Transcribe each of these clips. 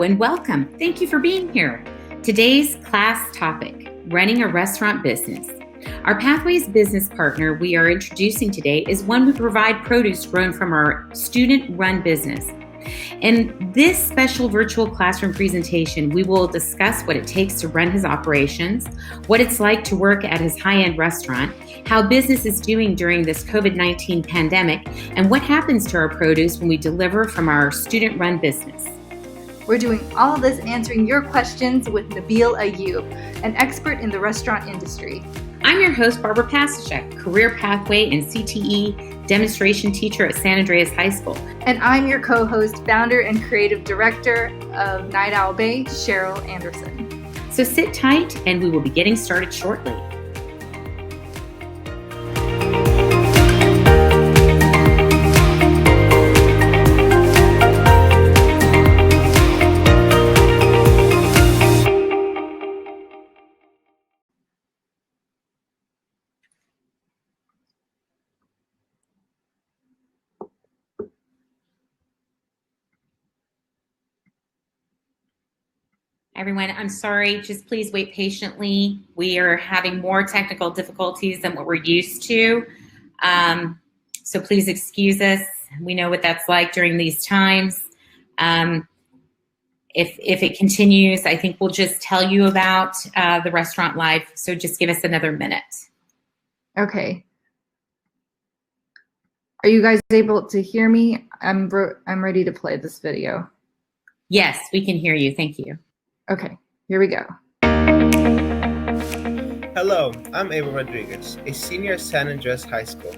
Hello and welcome. Thank you for being here. Today's class topic, running a restaurant business. Our Pathways business partner we are introducing today is one who provide produce grown from our student-run business. In this special virtual classroom presentation, we will discuss what it takes to run his operations, what it's like to work at his high-end restaurant, how business is doing during this COVID-19 pandemic, and what happens to our produce when we deliver from our student-run business. We're doing all of this answering your questions with Nabil Ayub, an expert in the restaurant industry. I'm your host, Barbara Pasachek, career pathway and CTE demonstration teacher at San Andreas High School. And I'm your co-host, founder and creative director of Night Owl Bay, Cheryl Anderson. So sit tight and we will be getting started shortly. Everyone, I'm sorry, just please wait patiently. We are having more technical difficulties than what we're used to. So please excuse us. We know what that's like during these times. If it continues, I think we'll just tell you about the restaurant live. So just give us another minute. Okay. Are you guys able to hear me? I'm ready to play this video. Yes, we can hear you. Thank you. Okay, here we go. Hello, I'm Abel Rodriguez, a senior at San Andreas High School.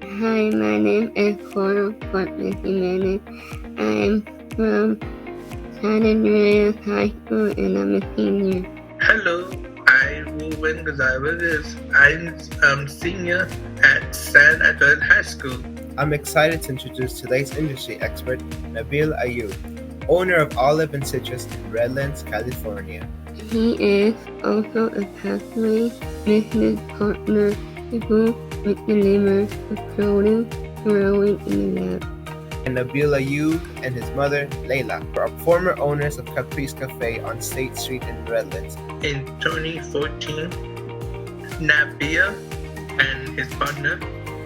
Hi, my name is Coro Jimenez. I'm from San Andreas High School and I'm a senior. Hello, I'm Ruben Gonzalez. I'm senior at San Andreas High School. I'm excited to introduce today's industry expert, Nabil Ayub, owner of Olive and Citrus in Redlands, California. He is also a pathway business partner who delivers the produce growing in the lab. And Nabil Ayub and his mother, Layla, are former owners of Caprice Cafe on State Street in Redlands. In 2014, Nabil and his partner,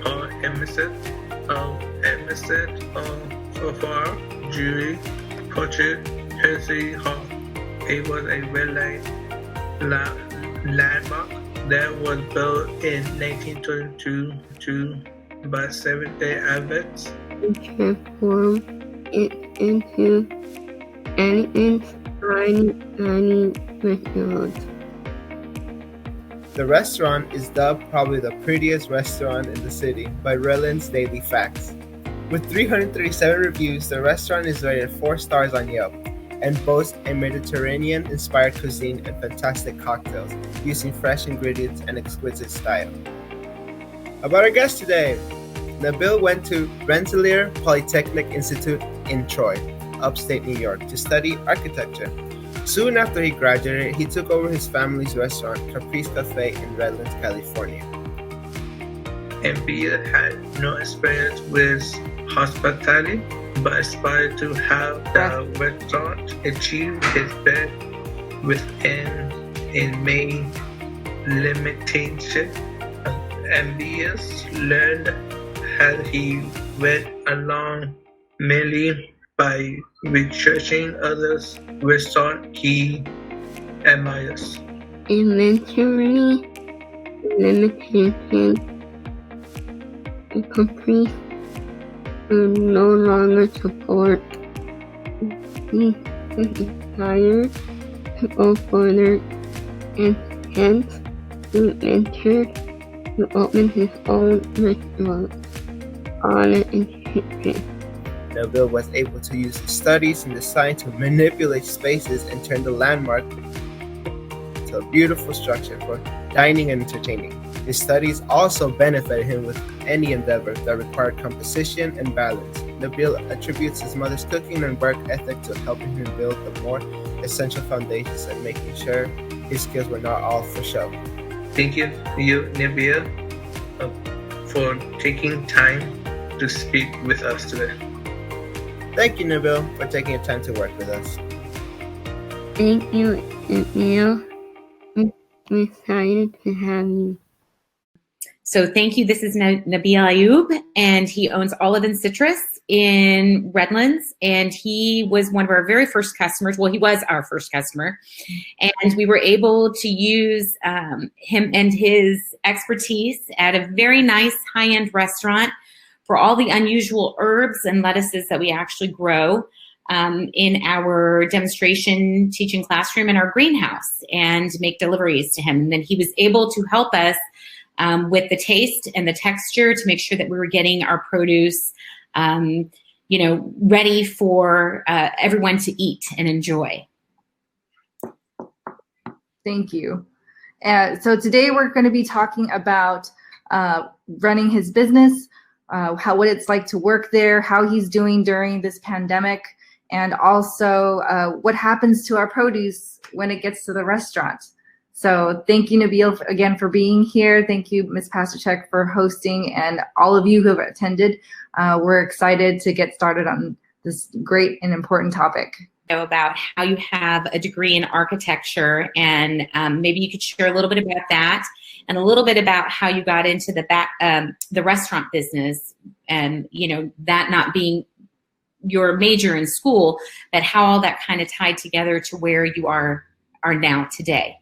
Paul Emerson, Far Jury, Portrait, Percy Hall. It was a Redlands landmark that was built in 1922 by Seventh-day Adventists. We transformed it into elegant, tiny restaurant. The restaurant is dubbed probably the prettiest restaurant in the city by Redlands Daily Facts. With 337 reviews, the restaurant is rated 4 stars on Yelp and boasts a Mediterranean-inspired cuisine and fantastic cocktails using fresh ingredients and exquisite style. About our guest today, Nabil went to Rensselaer Polytechnic Institute in Troy, upstate New York, to study architecture. Soon after he graduated, he took over his family's restaurant, Caprice Cafe in Redlands, California. Nabil had no experience with hospitality, but aspired to have the restaurant achieve his best within a main limitation. Nabil learned as he went along, merely by researching others' restaurant he admires. Eventually, limitations Caprice could no longer support. He decided to go further and hence he entered to open his own restaurant, Olive and Citrus. Nabil was able to use his studies and design to manipulate spaces and turn the landmark into a beautiful structure for dining and entertaining. His studies also benefited him with any endeavor that required composition and balance. Nabil attributes his mother's cooking and work ethic to helping him build the more essential foundations and making sure his skills were not all for show. Thank you, Nabil, for taking time to speak with us today. Thank you, Nabil, for taking the time to work with us. Thank you, Nabil. I'm excited to have you. So thank you. This is Nabil Ayoub, and he owns Olive and Citrus in Redlands, and he was one of our very first customers. Well, he was our first customer, and we were able to use him and his expertise at a very nice high-end restaurant for all the unusual herbs and lettuces that we actually grow in our demonstration teaching classroom in our greenhouse, and make deliveries to him. And then he was able to help us with the taste and the texture to make sure that we were getting our produce, ready for everyone to eat and enjoy. Thank you. So today we're going to be talking about running his business, what it's like to work there, how he's doing during this pandemic, and also what happens to our produce when it gets to the restaurant. So thank you, Nabil, again for being here. Thank you, Ms. Pasterchek, for hosting, and all of you who have attended. We're excited to get started on this great and important topic. About how you have a degree in architecture, and maybe you could share a little bit about that, and a little bit about how you got into the restaurant business, and that not being your major in school, but how all that kind of tied together to where you are now today.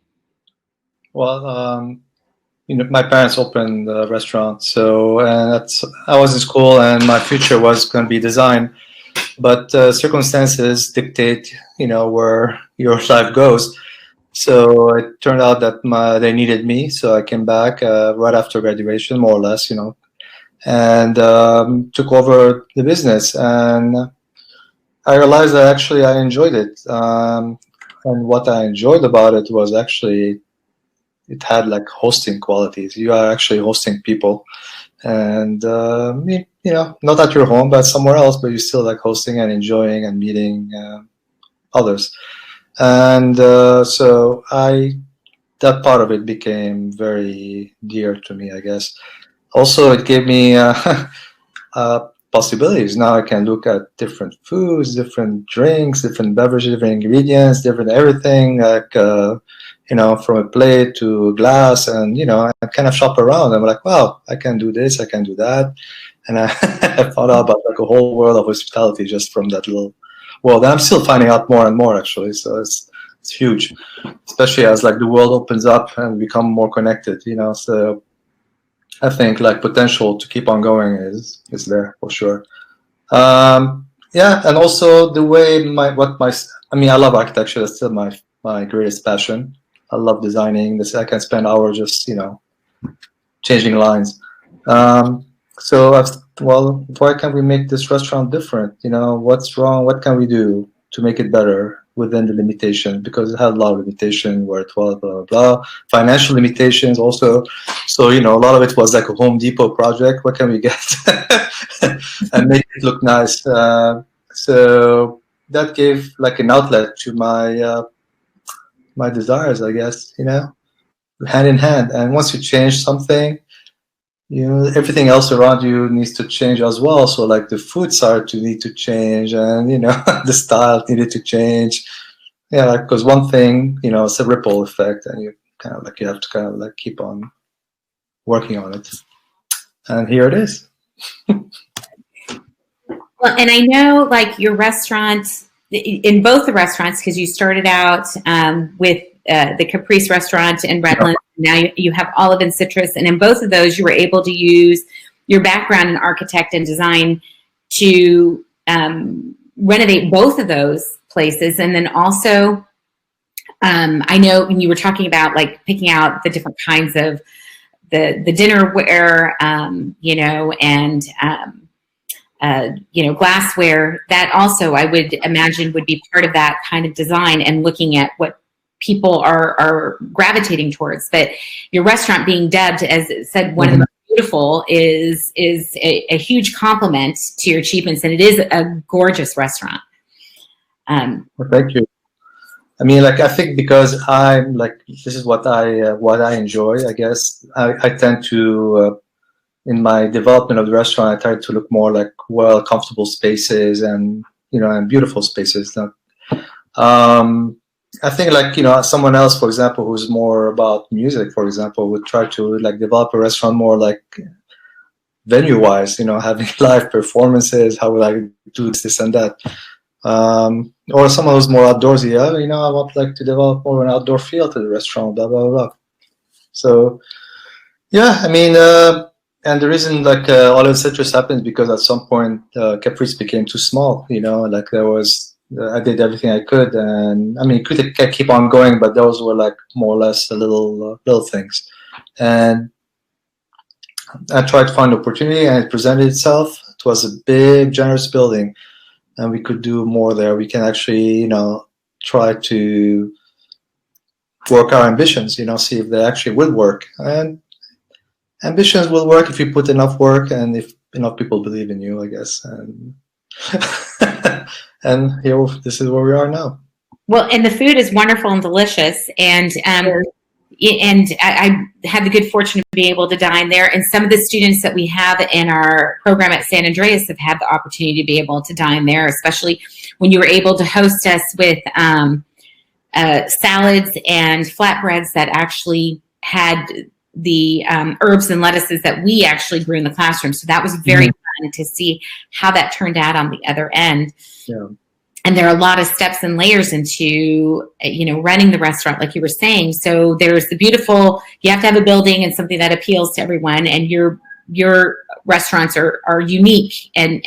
Well, my parents opened the restaurant, so I was in school, and my future was going to be design, but circumstances dictate, where your life goes. So it turned out that they needed me, so I came back right after graduation, more or less, and took over the business, and I realized that actually I enjoyed it, and what I enjoyed about it was actually it had like hosting qualities. You are actually hosting people, and not at your home, but somewhere else, but you still like hosting and enjoying and meeting others. And so that part of it became very dear to me, I guess. Also, it gave me possibilities. Now I can look at different foods, different drinks, different beverages, different ingredients, different everything, like from a plate to a glass, and I kind of shop around. I'm like, wow, I can do this, I can do that, and I found out about like a whole world of hospitality just from that little world. And I'm still finding out more and more, actually. So it's huge, especially as like the world opens up and become more connected. So I think like potential to keep on going is there for sure. And also the way I love architecture. That's still my greatest passion. I love designing this. I can spend hours just changing lines. So why can't we make this restaurant different? What's wrong? What can we do to make it better within the limitation? Because it had a lot of limitation where it was, blah, blah, blah. Financial limitations also. So, a lot of it was like a Home Depot project. What can we get? And make it look nice. So that gave like an outlet to my desires, I guess, hand in hand. And once you change something, everything else around you needs to change as well. So like the food started to need to change, and the style needed to change. Yeah, because one thing, it's a ripple effect, and you have to keep on working on it. And here it is. Well, and I know like your restaurant, in both the restaurants, because you started out with the Caprice restaurant in Redlands. Now you have Olive and Citrus, and in both of those, you were able to use your background in architect and design to renovate both of those places. And then also, I know when you were talking about like picking out the different kinds of the dinnerware, and glassware, that also I would imagine would be part of that kind of design, and looking at what people are gravitating towards. But your restaurant being dubbed, as it said, one of the most beautiful is a huge compliment to your achievements, and it is a gorgeous restaurant. Well, thank you. I think because I'm this is what I enjoy. I guess I tend to in my development of the restaurant, I tried to look more like comfortable spaces and and beautiful spaces. I think like, someone else, for example, who's more about music, for example, would try to like develop a restaurant more like venue wise, having live performances, how would I do this and that. Or someone who's more outdoorsy, I want like to develop more an outdoor feel to the restaurant, blah, blah, blah. So, yeah, I mean, and the reason like all of citrus happened because at some point Caprice became too small, like there was, I did everything I could, and I mean, could keep on going, but those were like more or less little things. And I tried to find opportunity, and it presented itself. It was a big, generous building, and we could do more there. We can actually, try to work our ambitions, see if they actually will work. And ambitions will work if you put enough work and if enough people believe in you, I guess. And and here, this is where we are now. Well, and the food is wonderful and delicious, and I had the good fortune to be able to dine there. And some of the students that we have in our program at San Andreas have had the opportunity to be able to dine there, especially when you were able to host us with salads and flatbreads that actually had the herbs and lettuces that we actually grew in the classroom. So that was very fun to see how that turned out on the other end. Yeah. And there are a lot of steps and layers into, running the restaurant, like you were saying. So there's the beautiful, you have to have a building and something that appeals to everyone. And your restaurants are unique and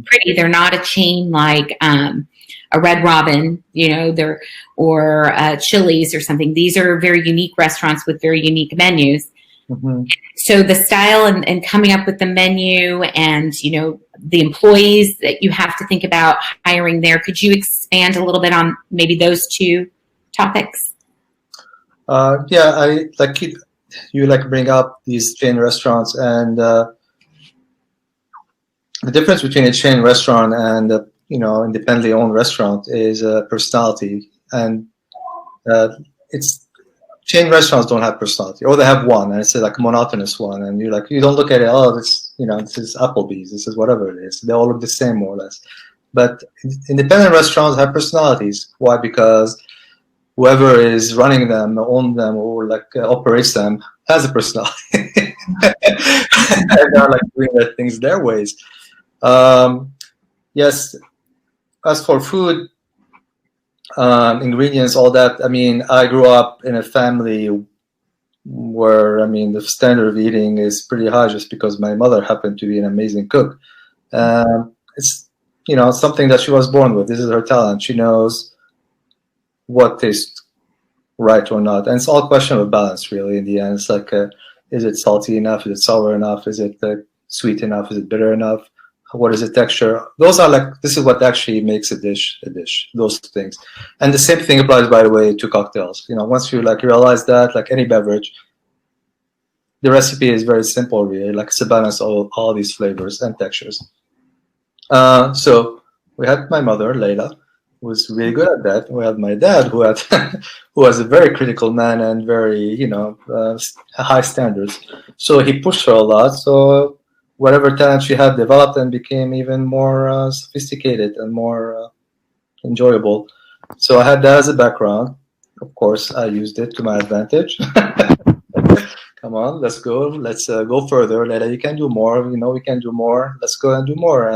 pretty. They're not a chain like a Red Robin, or Chili's or something. These are very unique restaurants with very unique menus. Mm-hmm. So the style and coming up with the menu and, the employees that you have to think about hiring there. Could you expand a little bit on maybe those two topics? Yeah, I like you like bring up these chain restaurants, and the difference between a chain restaurant and independently owned restaurant is personality, and it's chain restaurants don't have personality, or they have one, and it's like a monotonous one, and you don't look at it. Oh, this is Applebee's, this is whatever it is. They all look the same more or less. But independent restaurants have personalities. Why? Because whoever is running them, owns them, or operates them has a personality. And they're doing their things their ways. Yes. As for food, ingredients, all that, I mean, I grew up in a family where, the standard of eating is pretty high just because my mother happened to be an amazing cook. It's, something that she was born with. This is her talent. She knows what tastes right or not. And it's all a question of balance, really, in the end. It's like, is it salty enough? Is it sour enough? Is it sweet enough? Is it bitter enough? What is the texture? Those are this is what actually makes a dish, those things. And the same thing applies, by the way, to cocktails. Once you realize that, like any beverage, the recipe is very simple, really. It's a balance of all these flavors and textures. So we had my mother, Leila, who was really good at that. We had my dad, who was a very critical man and very, high standards. So he pushed her a lot. So whatever talent she had developed and became even more sophisticated and more enjoyable. So I had that as a background. Of course, I used it to my advantage. Come on, let's go. Let's go further. Leila, you can do more. We can do more. Let's go and do more.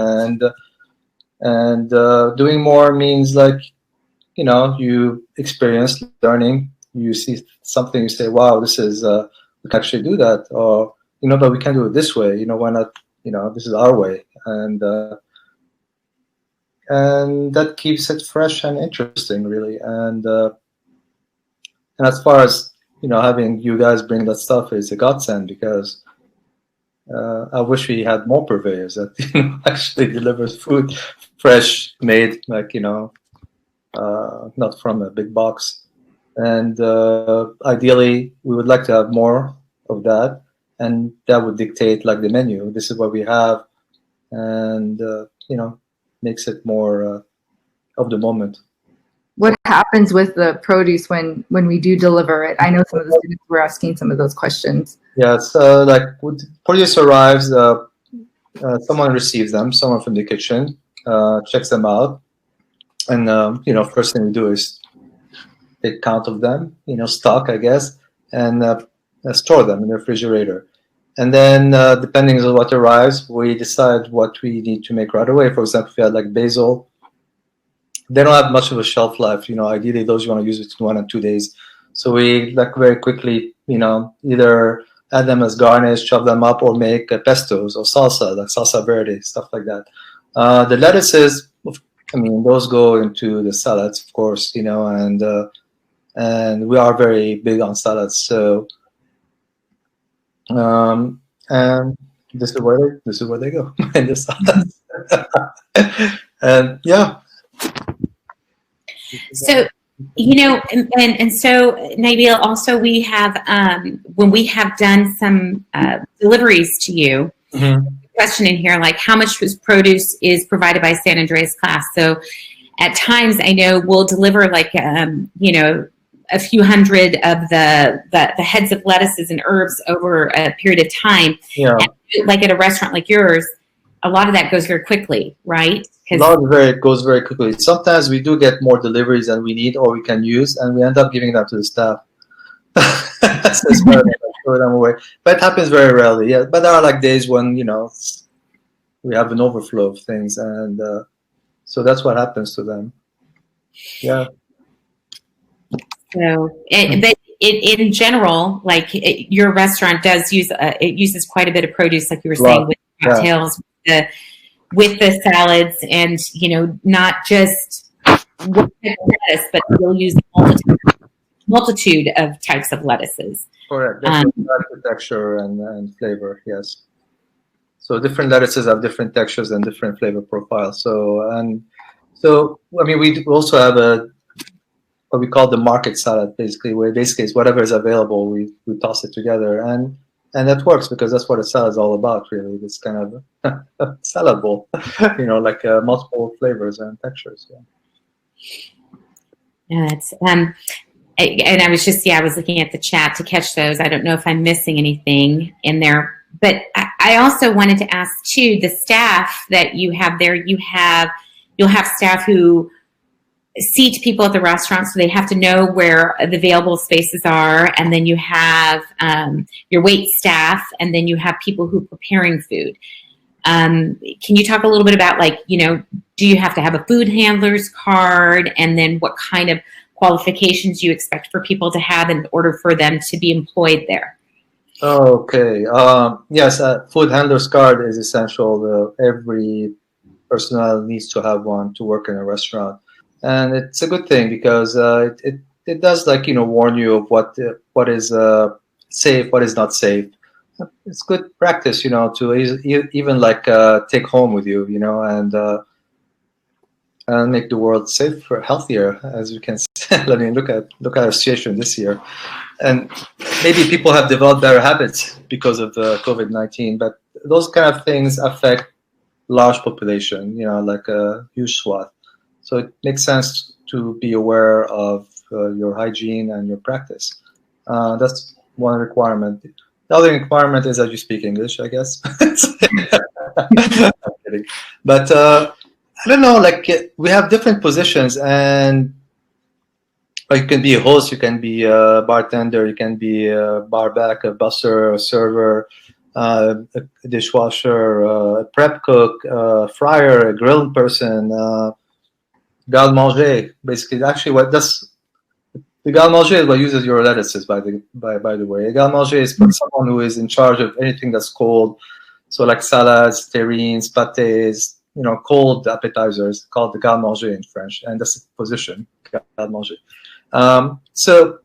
And doing more means you experience learning. You see something, you say, wow, this is, we can actually do that. Or, but we can do it this way. Why not? This is our way, and that keeps it fresh and interesting, really. And as far as having you guys bring that stuff is a godsend, because I wish we had more purveyors that actually delivers food fresh, made not from a big box. And ideally, we would like to have more of that. And that would dictate the menu. This is what we have, and makes it more of the moment. What happens with the produce when we do deliver it? I know some of the students were asking some of those questions. Yeah, it's when produce arrives, someone receives them, someone from the kitchen checks them out, and first thing we do is big count of them, stock, I guess, and store them in the refrigerator. And then, depending on what arrives, we decide what we need to make right away. For example, if you had like basil, they don't have much of a shelf life. Ideally, those you want to use it in 1 and 2 days. So we very quickly, either add them as garnish, chop them up, or make pestos or salsa, like salsa verde, stuff like that. The lettuces, those go into the salads, of course, and we are very big on salads. So, and this is where they go in the salads. And yeah. So, and so Nabil, also we have when we have done some deliveries to you. Mm-hmm. Question in here, like how much produce is provided by San Andreas class? So, at times I know we'll deliver like a few hundred of the heads of lettuces and herbs over a period of time. Yeah. And like at a restaurant like yours, a lot of that goes very quickly, right? A lot of it goes very quickly. Sometimes we do get more deliveries than we need or we can use, and we end up giving them to the staff. So it's better to throw them away. But it happens very rarely. Yeah. But there are like days when we have an overflow of things, and so that's what happens to them. Yeah. So, but in general, like your restaurant does use it uses quite a bit of produce, like you were saying, with cocktails, with the salads, and not just one type of lettuce, but you'll use multitude of types of lettuces. Correct. That's texture and flavor. Yes. So different lettuces have different textures and different flavor profiles. So we also have what we call the market salad, basically, where basically it's whatever is available, we toss it together, and that works because that's what a salad is all about, really. It's kind of a salad bowl, like multiple flavors and textures. Yeah, that's and I was I was looking at the chat to catch those. I don't know if I'm missing anything in there, but I also wanted to ask too, the staff that you have there. You'll have staff who seat people at the restaurant, so they have to know where the available spaces are, and then you have your wait staff, and then you have people who are preparing food. Can you talk a little bit about, do you have to have a food handler's card, and then what kind of qualifications you expect for people to have in order for them to be employed there? Okay. Yes, food handler's card is essential. Every personnel needs to have one to work in a restaurant. And it's a good thing because it does warn you of what is safe, what is not safe. It's good practice, to even take home with you, and make the world safer, healthier, as you can see. I mean, look at our situation this year, and maybe people have developed better habits because of the COVID-19. But those kind of things affect large population, like a huge swath. So it makes sense to be aware of your hygiene and your practice. That's one requirement. The other requirement is that you speak English, I guess. I'm kidding. But I don't know, we have different positions, and you can be a host, you can be a bartender, you can be a barback, a busser, a server, a dishwasher, a prep cook, a fryer, a grill person, garde-manger, basically. Actually, the garde-manger is what uses your lettuces, by the way. A garde-manger is someone who is in charge of anything that's cold, so like salads, terrines, pâtés, cold appetizers, called the garde-manger in French, and that's a position, garde-manger. So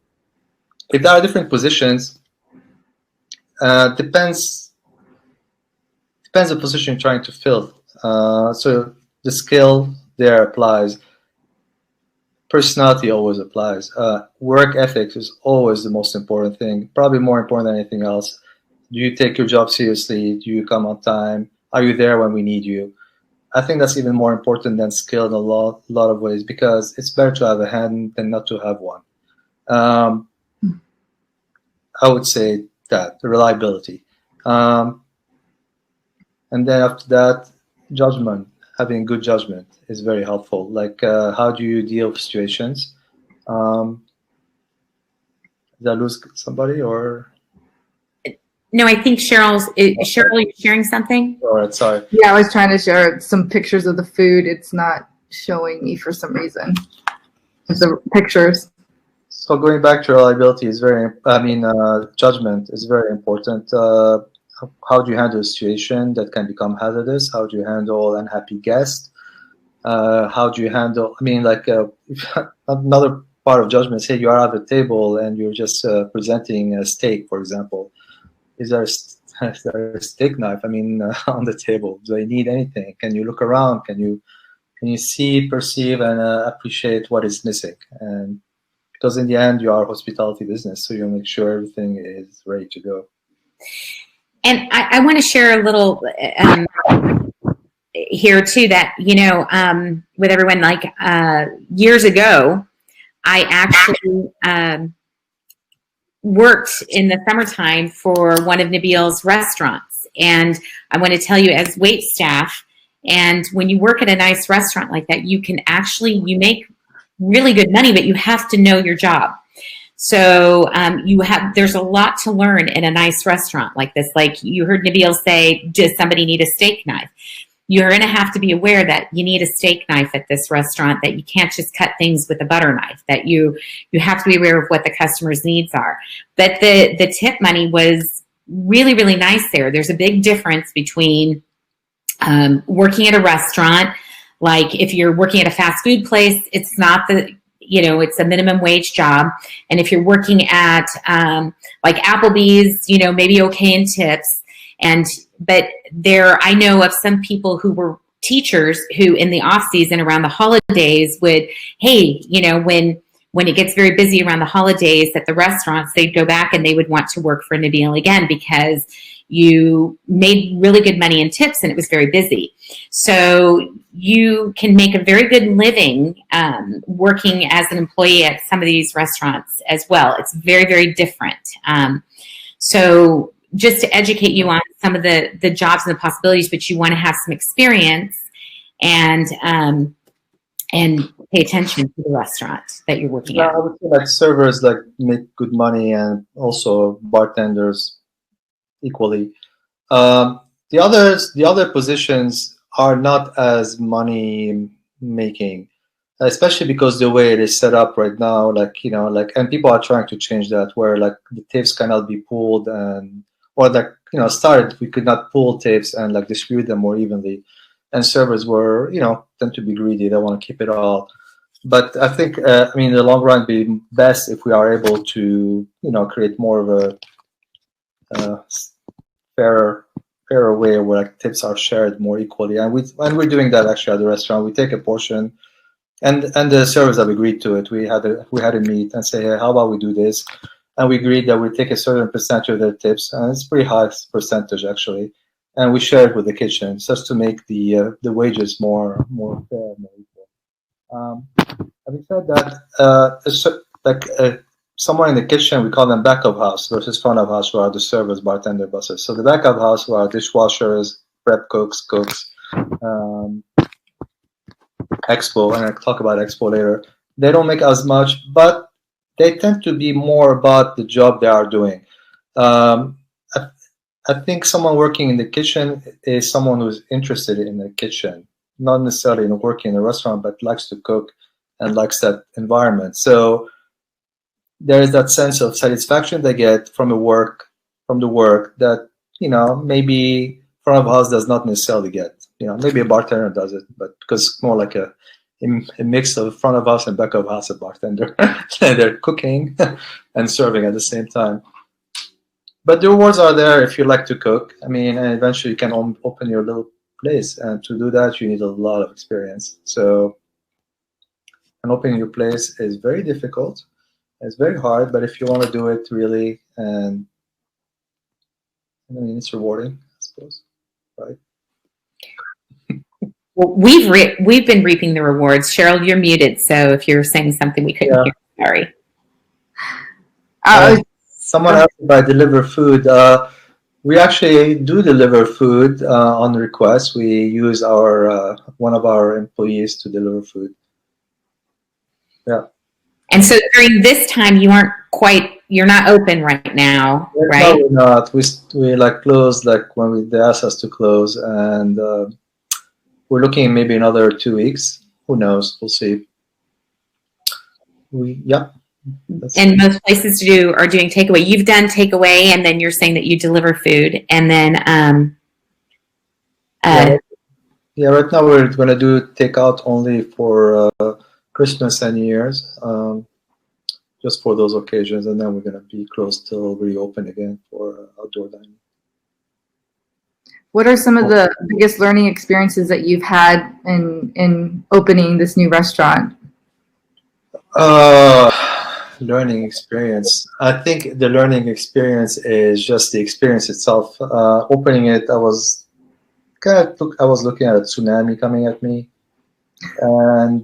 if there are different positions, depends the position you're trying to fill. So the skill there applies. Personality always applies. Work ethics is always the most important thing, probably more important than anything else. Do you take your job seriously? Do you come on time? Are you there when we need you? I think that's even more important than skill in a lot of ways, because it's better to have a hand than not to have one. I would say that, the reliability. And then after that, judgment. Having good judgment is very helpful. How do you deal with situations? Did I lose somebody or? No, I think Cheryl, you're sharing something? All right, sorry. Yeah, I was trying to share some pictures of the food. It's not showing me for some reason. The pictures. So going back to reliability is judgment is very important. How do you handle a situation that can become hazardous? How do you handle unhappy guests? How do you handle, another part of judgment, say you are at the table and you're just presenting a steak, for example. Is there a steak knife, on the table? Do they need anything? Can you look around? Can you see, perceive, and appreciate what is missing? And because in the end, you are a hospitality business, so you make sure everything is ready to go. And I want to share a little here too that, with everyone, years ago, I actually worked in the summertime for one of Nabil's restaurants. And I want to tell you, as wait staff, and when you work at a nice restaurant like that, you make really good money, but you have to know your job. So there's a lot to learn in a nice restaurant like this. Like you heard Nabil say, does somebody need a steak knife? You're going to have to be aware that you need a steak knife at this restaurant, that you can't just cut things with a butter knife, that you have to be aware of what the customer's needs are. But the tip money was really, really nice there. There's a big difference between working at a restaurant. Like if you're working at a fast food place, it's not it's a minimum wage job. And if you're working at like Applebee's, maybe okay in tips. But I know of some people who were teachers who in the off season around the holidays would, when it gets very busy around the holidays at the restaurants, they'd go back and they would want to work for Nabil again because you made really good money in tips and it was very busy. So you can make a very good living working as an employee at some of these restaurants as well. It's very, very different. So just to educate you on some of the jobs and the possibilities, but you want to have some experience and pay attention to the restaurant that you're working at. I would say servers make good money, and also bartenders equally. The other positions are not as money making, especially because the way it is set up right now, and people are trying to change that, where the tapes cannot be pulled started, we could not pull tapes and distribute them more evenly, and servers were tend to be greedy, they want to keep it all. But I think in the long run, it'd be best if we are able to create more of a fairer way where tips are shared more equally, and we're doing that actually at the restaurant. We take a portion, and the servers have agreed to it. We had a meet and say, hey, how about we do this? And we agreed that we take a certain percentage of their tips, and it's a pretty high percentage actually, and we share it with the kitchen just to make the wages more fair, more equal. Having said that, someone in the kitchen, we call them back of house versus front of house, who are the servers, bartender, bussers. So the back of house, who are dishwashers, prep cooks, expo, and I'll talk about expo later. They don't make as much, but they tend to be more about the job they are doing. I think someone working in the kitchen is someone who's interested in the kitchen, not necessarily in working in a restaurant, but likes to cook and likes that environment. So there is that sense of satisfaction they get from the work that maybe front of house does not necessarily get. Maybe a bartender does it, but because it's more like a mix of front of house and back of house, a bartender. They're cooking and serving at the same time. But the rewards are there if you like to cook. And eventually you can open your little place, and to do that you need a lot of experience. So, and opening your place is very difficult. It's very hard, but if you want to do it really, and it's rewarding, I suppose, right? Well, we've been reaping the rewards. Cheryl, you're muted, so if you're saying something we couldn't hear, sorry. Someone asked if I deliver food. We actually do deliver food on request. We use one of our employees to deliver food. Yeah. And so during this time, you aren't quite you're not open right now, right? No, we're not. We like closed like when they asked us to close, and we're looking maybe another 2 weeks. Who knows? We'll see. And most places are doing takeaway. You've done takeaway, and then you're saying that you deliver food, and then right now we're going to do takeout only for Christmas and New Year's, just for those occasions, and then we're going to be closed till reopen again for outdoor dining. What are some of the biggest learning experiences that you've had in opening this new restaurant? Learning experience. I think the learning experience is just the experience itself. Opening it, I was looking at a tsunami coming at me,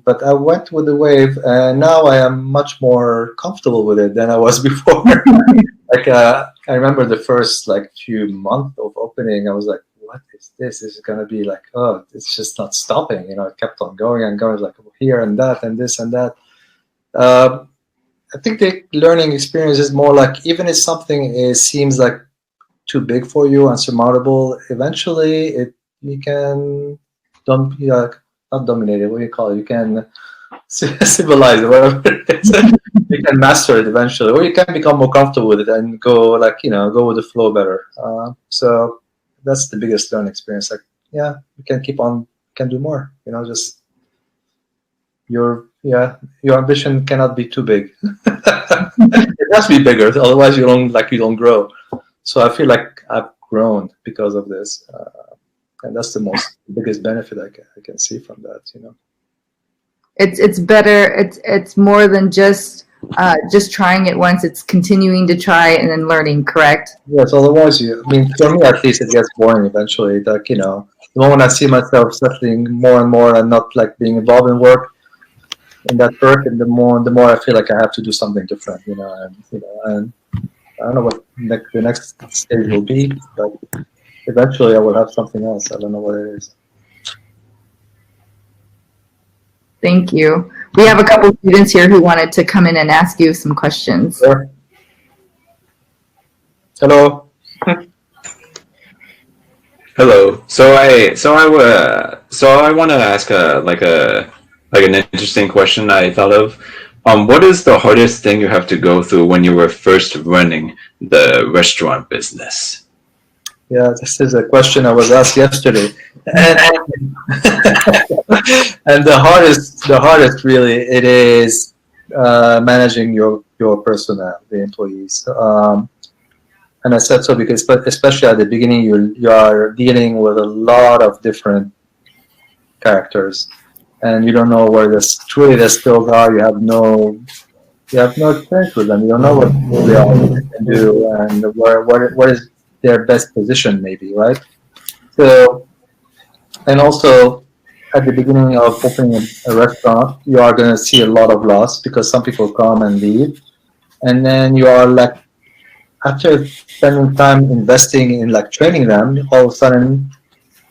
but I went with the wave, and now I am much more comfortable with it than I was before. I remember the first few months of opening, I was like, what is this? This is gonna be like, oh, it's just not stopping. It kept on going and going, like here and that and this and that. I think the learning experience is more like, even if something seems like too big for you, unsurmountable, eventually you can not dominate it. What do you call it? You can civilize it, whatever it is. You can master it eventually, or you can become more comfortable with it and go with the flow better. So that's the biggest learning experience. You can can do more. Just your ambition cannot be too big. It has to be bigger, otherwise you don't grow. So I feel like I've grown because of this, and that's the biggest benefit I can see from that. It's better. It's more than just trying it once. It's continuing to try and then learning. Correct? Yes. Otherwise, for me at least, it gets boring eventually. The moment I see myself settling more and more and not being involved in work, in that work, and the more I feel like I have to do something different, and I don't know what the next stage will be, but eventually I will have something else. I don't know what it is. Thank you. We have a couple of students here who wanted to come in and ask you some questions. Sure. Hello. Hello. So I want to ask an interesting question I thought of. What is the hardest thing you have to go through when you were first running the restaurant business? Yeah, this is a question I was asked yesterday, and the hardest really it is managing your personnel, the employees. And I said so because, especially at the beginning, you are dealing with a lot of different characters, and you don't know where the skills are. You have no experience with them. You don't know what they are, what they can do, and what is their best position, maybe, right? So, and also at the beginning of opening a restaurant, you are going to see a lot of loss because some people come and leave, and then you are after spending time investing in training them, all of a sudden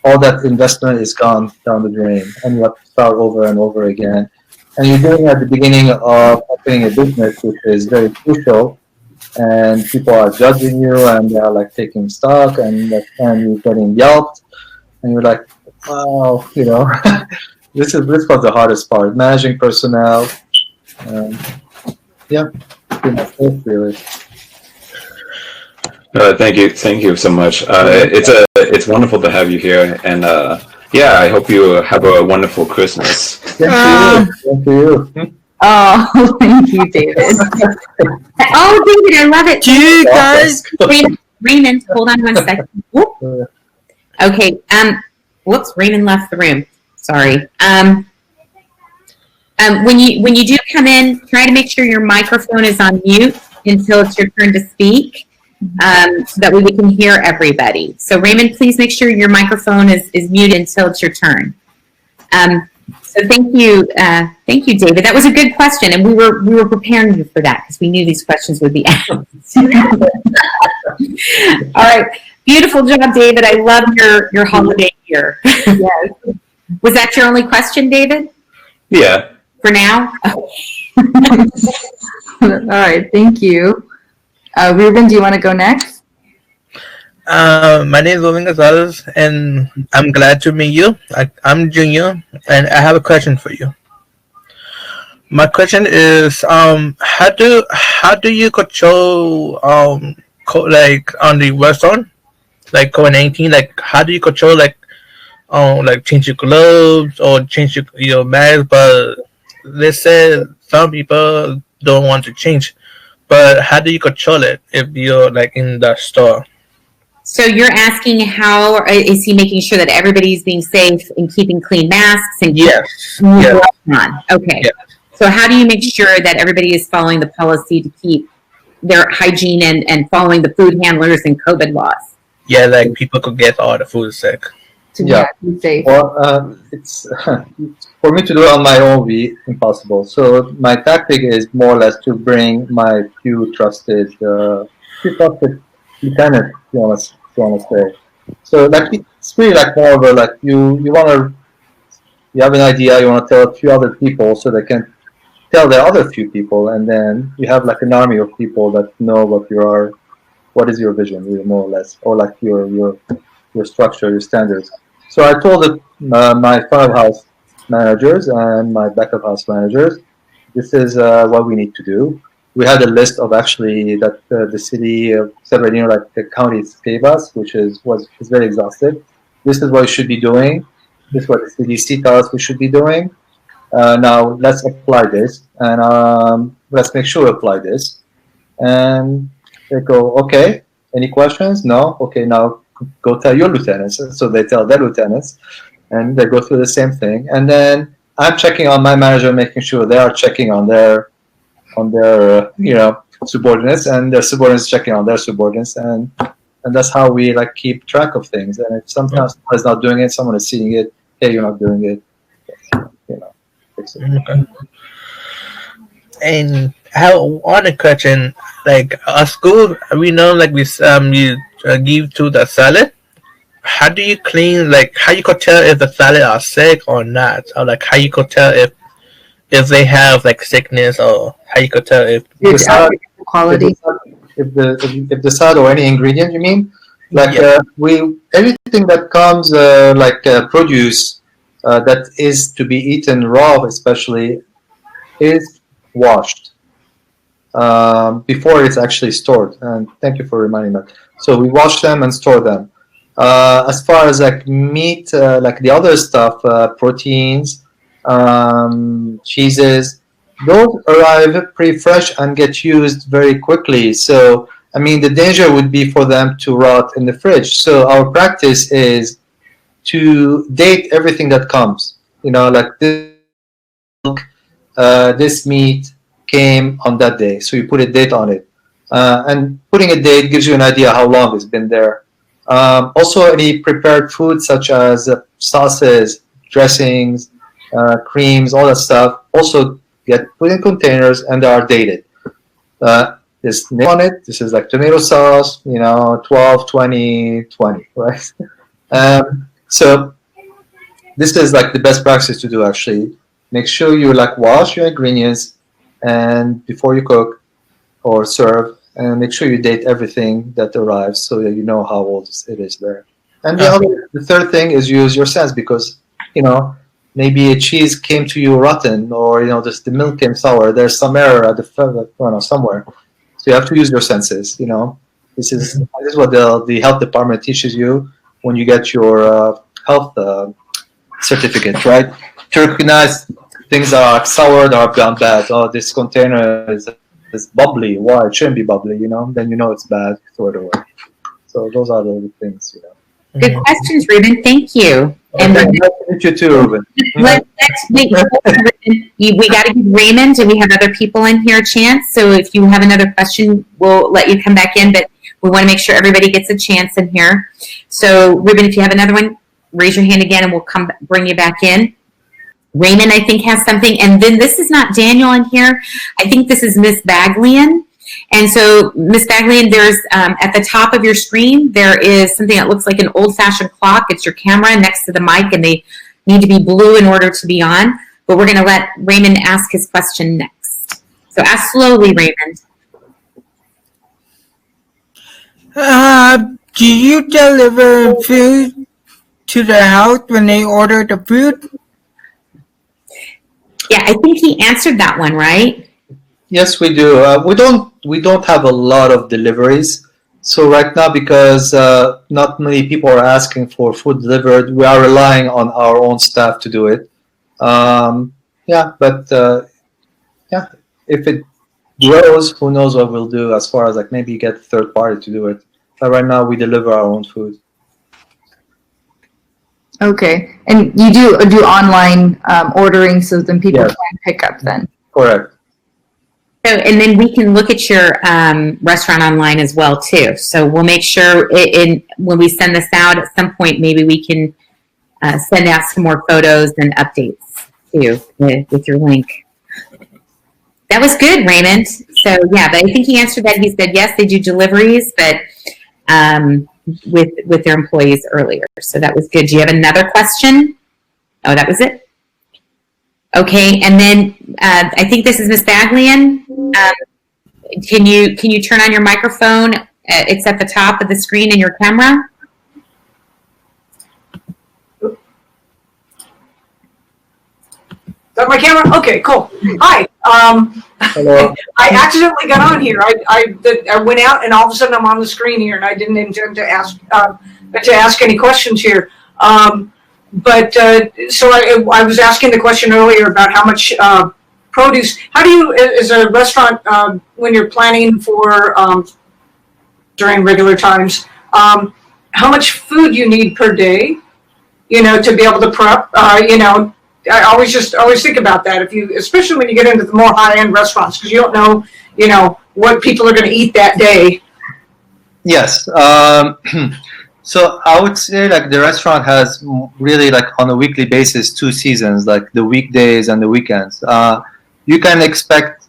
all that investment is gone down the drain, and you have to start over and over again. And you're doing it at the beginning of opening a business, which is very crucial, and people are judging you, and they are taking stock, and you're getting yelped, and you're like, wow, this was the hardest part, managing personnel. Really. Thank you so much. It's wonderful to have you here, and I hope you have a wonderful Christmas. Thank you. Oh, thank you, David. Oh, David, I love it. You guys. Raymond, hold on 1 second. Whoop. Okay. Whoops. Raymond left the room. Sorry. When you do come in, try to make sure your microphone is on mute until it's your turn to speak, so that way we can hear everybody. So Raymond, please make sure your microphone is muted until it's your turn. So thank you, David. That was a good question, and we were preparing you for that because we knew these questions would be asked. All right, beautiful job, David. I love your holiday year. Yes. Was that your only question, David? Yeah. For now. All right. Thank you. Ruben, do you want to go next? My name is Ruben Gonzalez, and I'm glad to meet you. I'm Junior, and I have a question for you. My question is, how do you control like on the restaurant, like COVID-19? Like, how do you control like change your gloves or change your mask? But they said some people don't want to change. But how do you control it if you're like in the store? So you're asking how is he making sure that everybody's being safe and keeping clean masks and Yes. keeping Yes. on? Okay. Yes. So how do you make sure that everybody is following the policy to keep their hygiene and following the food handlers and COVID laws? Yeah, like people could get all the food sick. Yeah. Be safe. Well, it's for me to do it on my own be impossible. So my tactic is more or less to bring my few trusted lieutenants, you want to say. So like it's really like more of a like you have an idea, you want to tell a few other people so they can tell the other few people, and then you have like an army of people that know what is your vision, really, more or less, or like your structure, your standards. So I told my front of house managers and my back of house managers, this is what we need to do. We had a list of actually that the city of San Bernardino, like the counties, gave us, which is very exhaustive. This is what we should be doing. This is what the CDC tells us we should be doing. Now let's apply this, and let's make sure we apply this. And they go, okay. Any questions? No. Okay. Now go tell your lieutenants. So they tell their lieutenants, and they go through the same thing. And then I'm checking on my manager, making sure they are checking on their subordinates, and their subordinates checking on their subordinates, and that's how we like keep track of things. And if sometimes someone is not doing it, someone is seeing it. Hey, you're not doing it. Fix it. Okay. And how on a question, like our school, we know like we you give to the salad. How do you clean? Like how you could tell if the salad are sick or not, or like how you could tell if they have like sickness, or how you could tell if the salad, quality. If the salad or any ingredient, you mean? Like everything that comes produce that is to be eaten raw, especially, is washed before it's actually stored. And thank you for reminding that. So we wash them and store them. As far as like meat, like the other stuff, proteins, cheeses, those arrive pretty fresh and get used very quickly. So, I mean, the danger would be for them to rot in the fridge. So our practice is to date everything that comes. Like this meat came on that day. So you put a date on it. And putting a date gives you an idea how long it's been there. Also, any prepared food such as sauces, dressings, creams, all that stuff, also get put in containers and they are dated. There's name on it. This is like tomato sauce, 12, 20, 20, right? So this is like the best practice to do, actually. Make sure you like wash your ingredients and before you cook or serve, and make sure you date everything that arrives so that you know how old it is there. And the third thing is use your sense, because maybe a cheese came to you rotten, or just the milk came sour. There's some error at the somewhere, so you have to use your senses. This is what the health department teaches you when you get your health certificate, right? To recognize things that are sour, that are gone bad. Oh, this container is bubbly. Why? It shouldn't be bubbly, Then it's bad. Throw it away. So those are the things, Good questions, Ruben. Thank you. And nice to meet you too, Ruben. Let's make sure, we got to give Raymond, and we have other people in here a chance. So if you have another question, we'll let you come back in, but we want to make sure everybody gets a chance in here. So Ruben, if you have another one, raise your hand again and we'll bring you back in. Raymond, I think, has something. And then this is not Daniel in here. I think this is Miss Baglian. And so, Miss Baglian, there's at the top of your screen, there is something that looks like an old-fashioned clock. It's your camera next to the mic, and they need to be blue in order to be on. But we're going to let Raymond ask his question next. So ask slowly, Raymond. Do you deliver food to their house when they order the food? Yeah, I think he answered that one, right? Yes, we do. We don't have a lot of deliveries. So right now, because not many people are asking for food delivered, we are relying on our own staff to do it. Yeah, if it grows, who knows what we'll do as far as like maybe get a third party to do it. But right now, we deliver our own food. Okay, and you do online ordering, so then people Yes. can pick up then. Correct. So, and then we can look at your restaurant online as well too. So we'll make sure when we send this out at some point, maybe we can send out some more photos and updates too with your link. That was good, Raymond. So yeah, but I think he answered that. He said yes, they do deliveries, but with their employees earlier. So that was good. Do you have another question? Oh, that was it. Okay, and then I think this is Miss Baglian. Can you turn on your microphone? It's at the top of the screen in your camera. Is that my camera? Okay, cool. Hi. Hello. I accidentally got on here. I went out and all of a sudden I'm on the screen here, and I didn't intend to ask any questions here. So I was asking the question earlier about how much produce. How do you, as a restaurant, when you're planning for during regular times, how much food you need per day? To be able to prep. I always think about that. Especially when you get into the more high-end restaurants, because you don't know, what people are going to eat that day. Yes. So I would say like the restaurant has really like on a weekly basis 2 seasons, like the weekdays and the weekends. You can expect,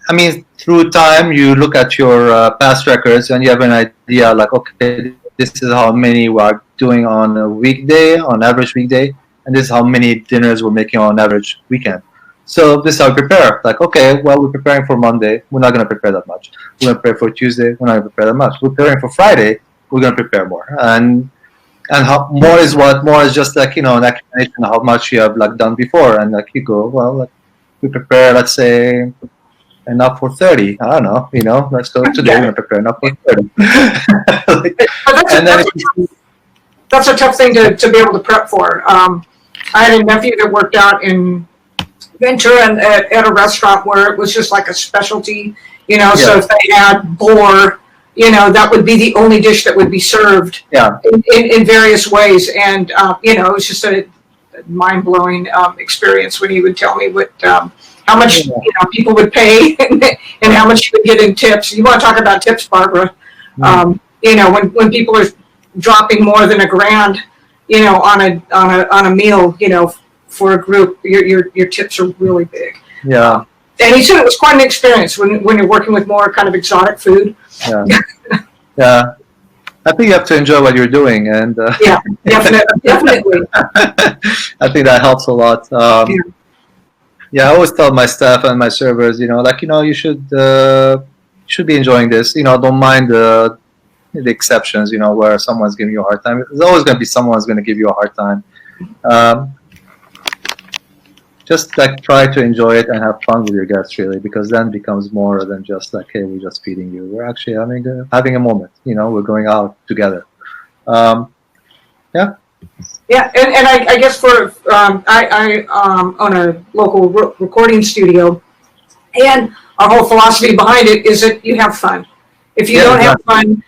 through time you look at your past records and you have an idea like, okay, this is how many we are doing on a weekday, on average weekday, and this is how many dinners we're making on average weekend. So this is how we prepare. Like, okay, well, we're preparing for Monday, we're not going to prepare that much. We're going to prepare for Tuesday, we're not going to prepare that much. We're preparing for Friday, we're going to prepare more. And how more is just like, an explanation of how much you have like done before. And like you go, well, like we prepare, let's say, enough for 30. I don't know, let's go today, we're going to prepare enough for 30. That's a tough thing to be able to prep for. I had a nephew that worked out in Ventura and at a restaurant where it was just like a specialty, so if they had boar, that would be the only dish that would be served in various ways. And, it was just a mind-blowing experience when he would tell me how much people would pay and how much you would get in tips. You want to talk about tips, Barbara. When people are dropping more than $1,000, on a meal, for a group, your tips are really big. Yeah. And he said it was quite an experience when you're working with more kind of exotic food. Yeah. Yeah. I think you have to enjoy what you're doing, and yeah, definitely. I think that helps a lot. I always tell my staff and my servers, you should be enjoying this. Don't mind the exceptions, where someone's giving you a hard time. There's always going to be someone who's going to give you a hard time. Just like try to enjoy it and have fun with your guests, really, because then it becomes more than just like, hey, we're just feeding you. We're actually having a moment. We're going out together. Yeah. Yeah, and I guess for I own a local recording studio, and our whole philosophy behind it is that you have fun. If you don't have fun,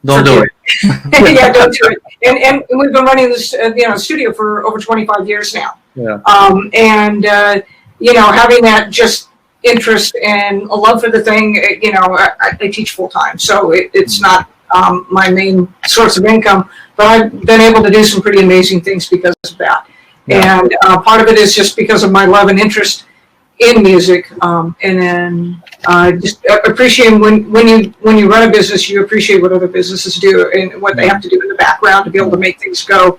don't do it. Yeah, don't do it. And we've been running this studio for over 25 years now. Yeah. Having that just interest and a love for the thing, I teach full time, so it's not my main source of income, but I've been able to do some pretty amazing things because of that. Yeah. And part of it is just because of my love and interest in music, and then just appreciating when you run a business, you appreciate what other businesses do and what they have to do in the background to be able to make things go.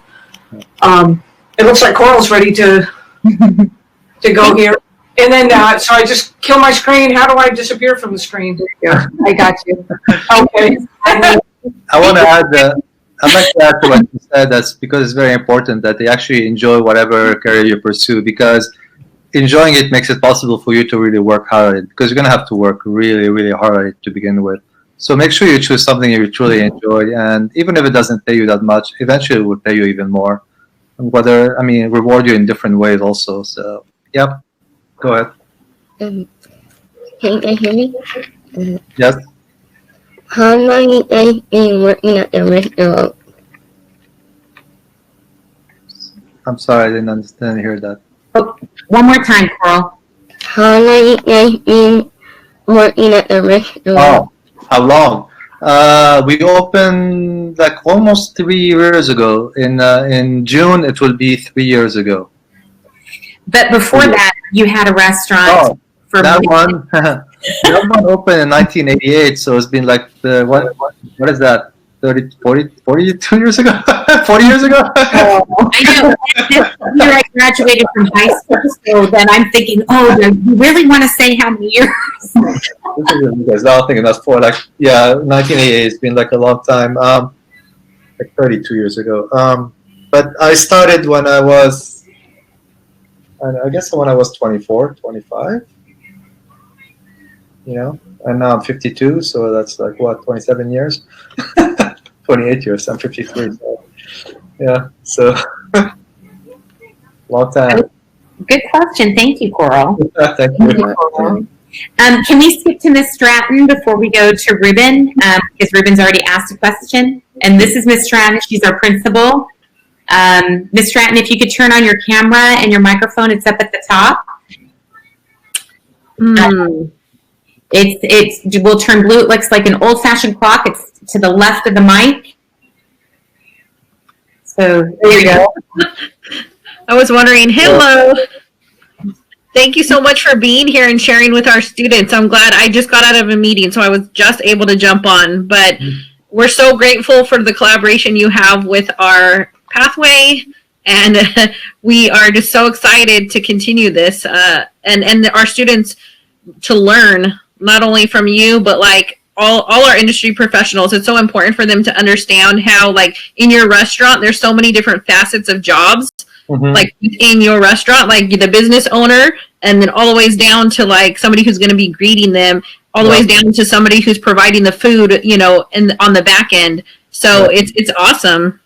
It looks like Coral's ready to go here. And then, so I just kill my screen. How do I disappear from the screen? I got you. Okay. I want to add. I'd like to add to what you said. That's because it's very important that they actually enjoy whatever career you pursue, because enjoying it makes it possible for you to really work hard at it, because you're going to have to work really, really hard at it to begin with. So make sure you choose something you truly enjoy, and even if it doesn't pay you that much, eventually it will pay you even more. And reward you in different ways also. So, yep. Go ahead. Can you guys hear me? Yes. How long you guys been working at the restaurant? I'm sorry, I didn't hear that. Oh, one more time, Coral. How long you guys been working at the restaurant? Oh, how long? We opened like almost 3 years ago. In June, it will be 3 years ago. But before that, you had a restaurant for that one. That one opened in 1988, so it's been like what is that? 42 years ago? 40 years ago? I know. Here I graduated from high school, so then I'm thinking, do you really want to say how many years? Because now I'm thinking that's 1988. It's been like a long time. Like 32 years ago. But I started when I was, I guess when I was 24, 25. And now I'm 52, so that's like 27 years, 28 years. I'm 53. So, yeah, so long time. Good question. Thank you, Coral. Thank you. Can we skip to Miss Stratton before we go to Ruben? Because Ruben's already asked a question, and this is Miss Stratton. She's our principal. Miss Stratton, if you could turn on your camera and your microphone, it's up at the top. It will turn blue. It looks like an old-fashioned clock. It's to the left of the mic. So there you go. I was wondering, hello. Thank you so much for being here and sharing with our students. I'm glad I just got out of a meeting, so I was just able to jump on. But we're so grateful for the collaboration you have with our pathway, and we are just so excited to continue this and our students to learn not only from you, but like all our industry professionals. It's so important for them to understand how, like, in your restaurant, there's so many different facets of jobs. Like in your restaurant, like the business owner, and then all the ways down to like somebody who's going to be greeting them, all the ways down to somebody who's providing the food, on the back end. So it's awesome.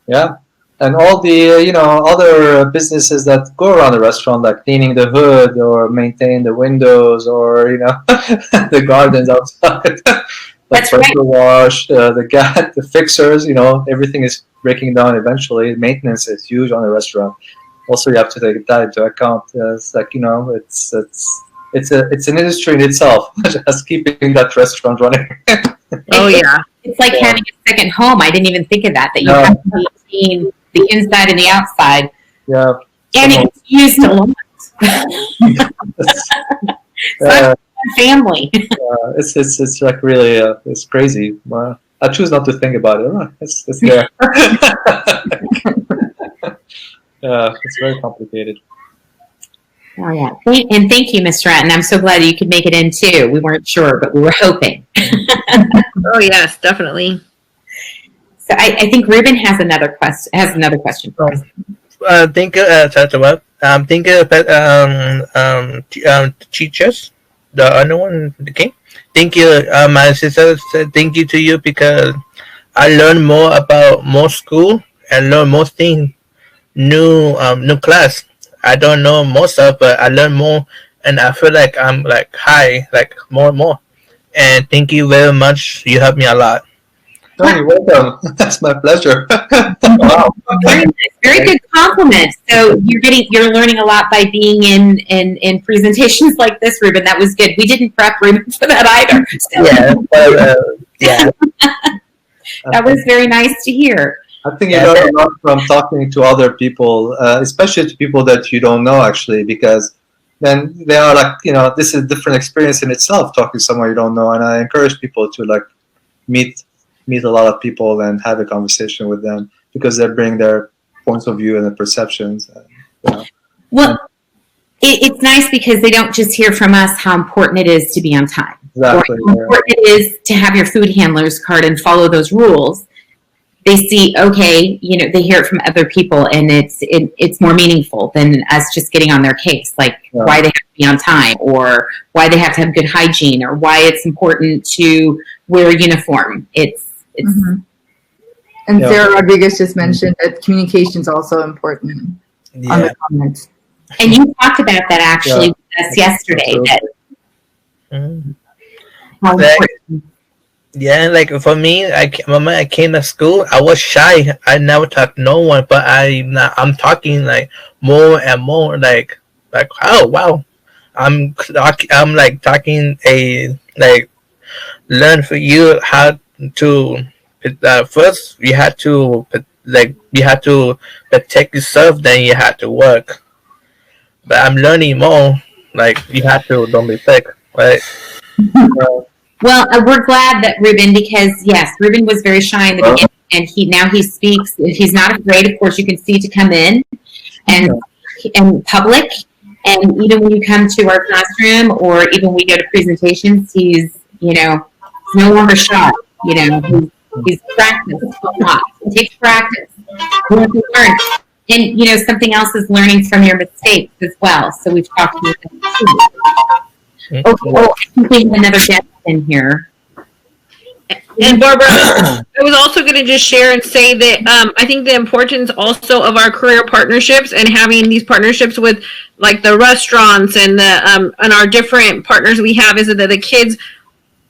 Yeah. And all the, other businesses that go around the restaurant, like cleaning the hood or maintain the windows or, the gardens outside, the pressure wash, the fixers, everything is breaking down eventually. Maintenance is huge on a restaurant. Also, you have to take that into account. It's like, it's an industry in itself, just keeping that restaurant running. It's like having a second home. I didn't even think of that you have to maintain the inside and the outside. Yeah. And it's used a lot. Family. It's like really, it's crazy. I choose not to think about it. It's there. It's very complicated. Oh, yeah. And thank you, Ms. Stratton. I'm so glad you could make it in, too. We weren't sure, but we were hoping. Oh, yes, definitely. So I think Ruben has another question for us. Thank you, Satawab. Thank you, teachers. The other one, okay. Thank you, my sister said thank you to you because I learned more about more school and learn more things, new class. I don't know most stuff, but I learn more, and I feel like I'm like high, like more and more. And thank you very much. You helped me a lot. Oh, you're welcome. That's my pleasure. Wow. Very good compliment. So you're learning a lot by being in presentations like this, Ruben. That was good. We didn't prep Ruben for that either. So. Yeah. That was very nice to hear. I think you learn a lot from talking to other people, especially to people that you don't know, actually, because then they are like, this is a different experience in itself, talking to someone you don't know. And I encourage people to like meet a lot of people and have a conversation with them because they bring their points of view and their perceptions. Well, it's nice because they don't just hear from us how important it is to be on time. Exactly. or how important it is to have your food handler's card and follow those rules, they see, okay, they hear it from other people, and it's more meaningful than us just getting on their case, like why they have to be on time, or why they have to have good hygiene, or why it's important to wear a uniform. It's Mm-hmm. And Sarah Rodriguez just mentioned that communication is also important on the comments. And you talked about that actually with us yesterday. How important. Yeah, like for me, when I came to school, I was shy. I never talked to no one, but I'm talking like more and more. Like oh wow, I'm like talking learn for you how to. First, you had to protect yourself. Then you had to work. But I'm learning more. Like you have to don't be sick, right? Well, we're glad that Ruben, because yes, Ruben was very shy in the beginning, and now he speaks. He's not afraid. Of course, you can see to come in and public, and even when you come to our classroom, or even when we go to presentations, he's no longer shy. He's practiced a lot. It takes practice. You have to learn. And, something else is learning from your mistakes as well. So we've talked about that too. Okay, I think we have another guest in here. And Barbara, I was also going to just share and say that I think the importance also of our career partnerships and having these partnerships with like the restaurants and our different partners we have is that the kids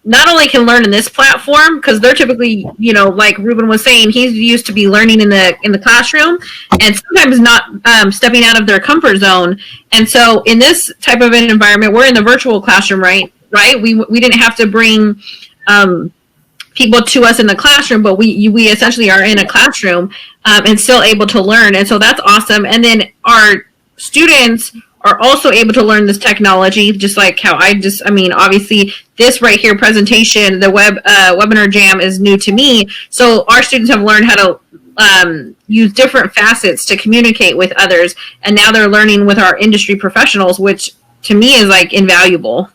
not only can learn in this platform, because they're typically, like Ruben was saying, he's used to be learning in the classroom and sometimes not stepping out of their comfort zone. And so in this type of an environment, we're in the virtual classroom, right? We didn't have to bring people to us in the classroom, but we essentially are in a classroom and still able to learn. And so that's awesome. And then our students are also able to learn this technology, just like how obviously this right here presentation, the webinar jam is new to me. So our students have learned how to use different facets to communicate with others. And now they're learning with our industry professionals, which to me is like invaluable.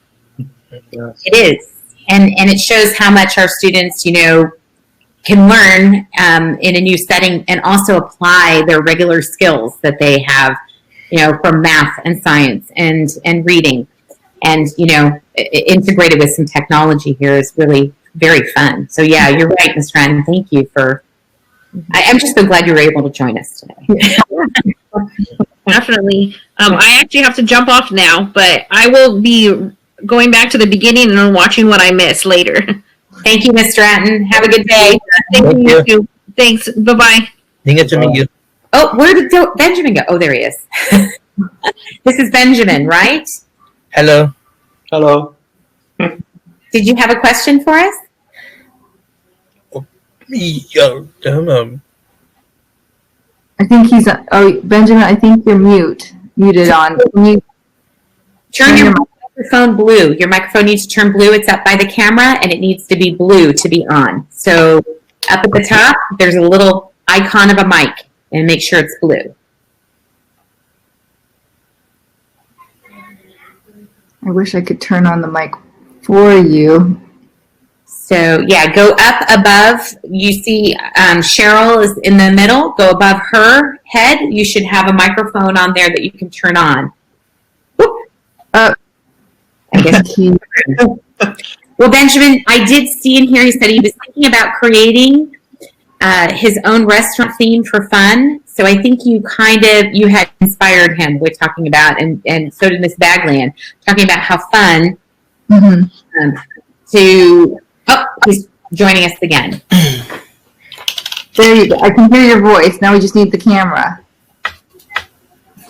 It is. And it shows how much our students, can learn in a new setting and also apply their regular skills that they have, from math and science and reading, and integrated with some technology here is really very fun. So yeah, you're right, Ms. Wren. Thank you for. I'm just so glad you were able to join us today. Definitely. I actually have to jump off now, but I will be going back to the beginning and watching what I missed later. Thank you, Ms. Stratton. Have a good day. Thank you. Too. Thanks. Bye-bye. Thank you. Oh, where did Benjamin go? Oh, there he is. This is Benjamin, right? Hello. Hello. Did you have a question for us? I think he's. Benjamin, I think you're muted on. Turn your microphone blue. Your microphone needs to turn blue. It's up by the camera, and it needs to be blue to be on. So up at the top, there's a little icon of a mic, and make sure it's blue. I wish I could turn on the mic for you. So yeah, go up above. You see Cheryl is in the middle. Go above her head. You should have a microphone on there that you can turn on. I guess. Well, Benjamin, I did see in here, he said he was thinking about creating his own restaurant theme for fun. So I think you had inspired him with talking about, and so did Miss Bagland, talking about how fun he's joining us again. There you go. I can hear your voice. Now we just need the camera.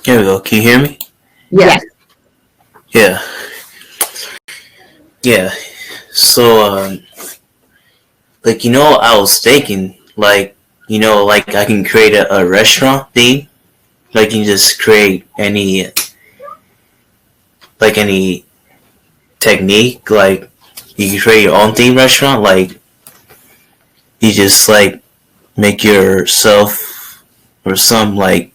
Here we go. Can you hear me? Yes. Yeah. Yeah. So, I was thinking, I can create a restaurant theme. Like, you just create any technique. Like, you can create your own theme restaurant. Like, you just, make yourself or some, you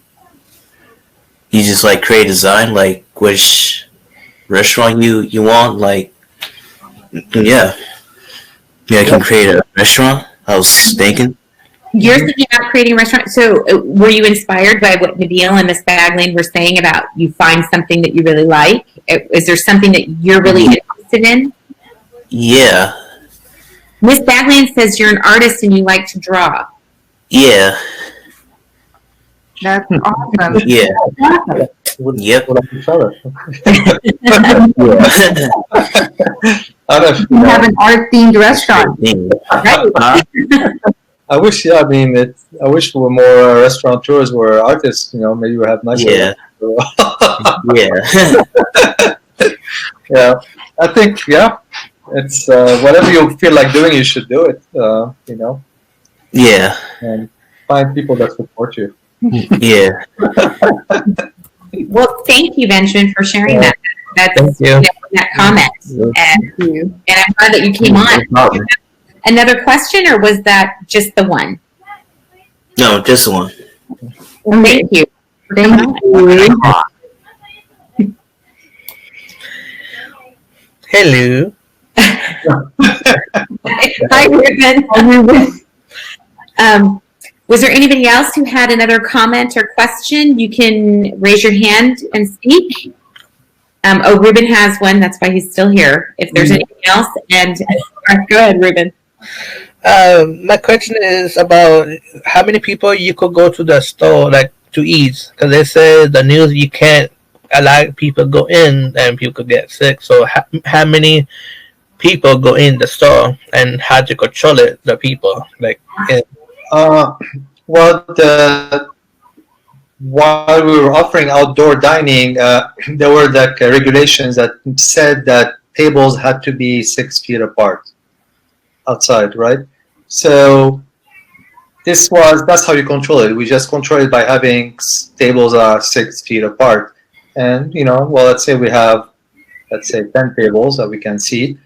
just, create a design, which restaurant you want, Yeah. Yeah, I can create a restaurant. I was thinking. You're thinking about creating a restaurant. So were you inspired by what Nabil and Miss Baglin were saying about you find something that you really like? Is there something that you're really interested in? Yeah. Miss Baglin says you're an artist and you like to draw. Yeah. That's awesome. Yeah. Yep. You have an art-themed restaurant. I wish, I wish more restaurateurs were artists. Maybe we have nicer. Yeah. Yeah. I think, it's whatever you feel like doing, you should do it. Yeah. And find people that support you. Yeah. Well, thank you, Benjamin, for sharing that. That's that comment. And I'm glad that you came on. Another question, or was that just the one? No, just the one. Thank you. Thank you. Hello. Hi, Ruben. Was there anybody else who had another comment or question? You can raise your hand and speak. Ruben has one. That's why he's still here. If there's anything else, and go ahead, Ruben. My question is about how many people you could go to the store to eat, because they say the news you can't allow people go in and people could get sick. So how many people go in the store and how to control it? The people while we were offering outdoor dining, there were regulations that said that tables had to be 6 feet apart outside, right? So that's how you control it. We just control it by having tables 6 feet apart. And, let's say we have, 10 tables that we can seat.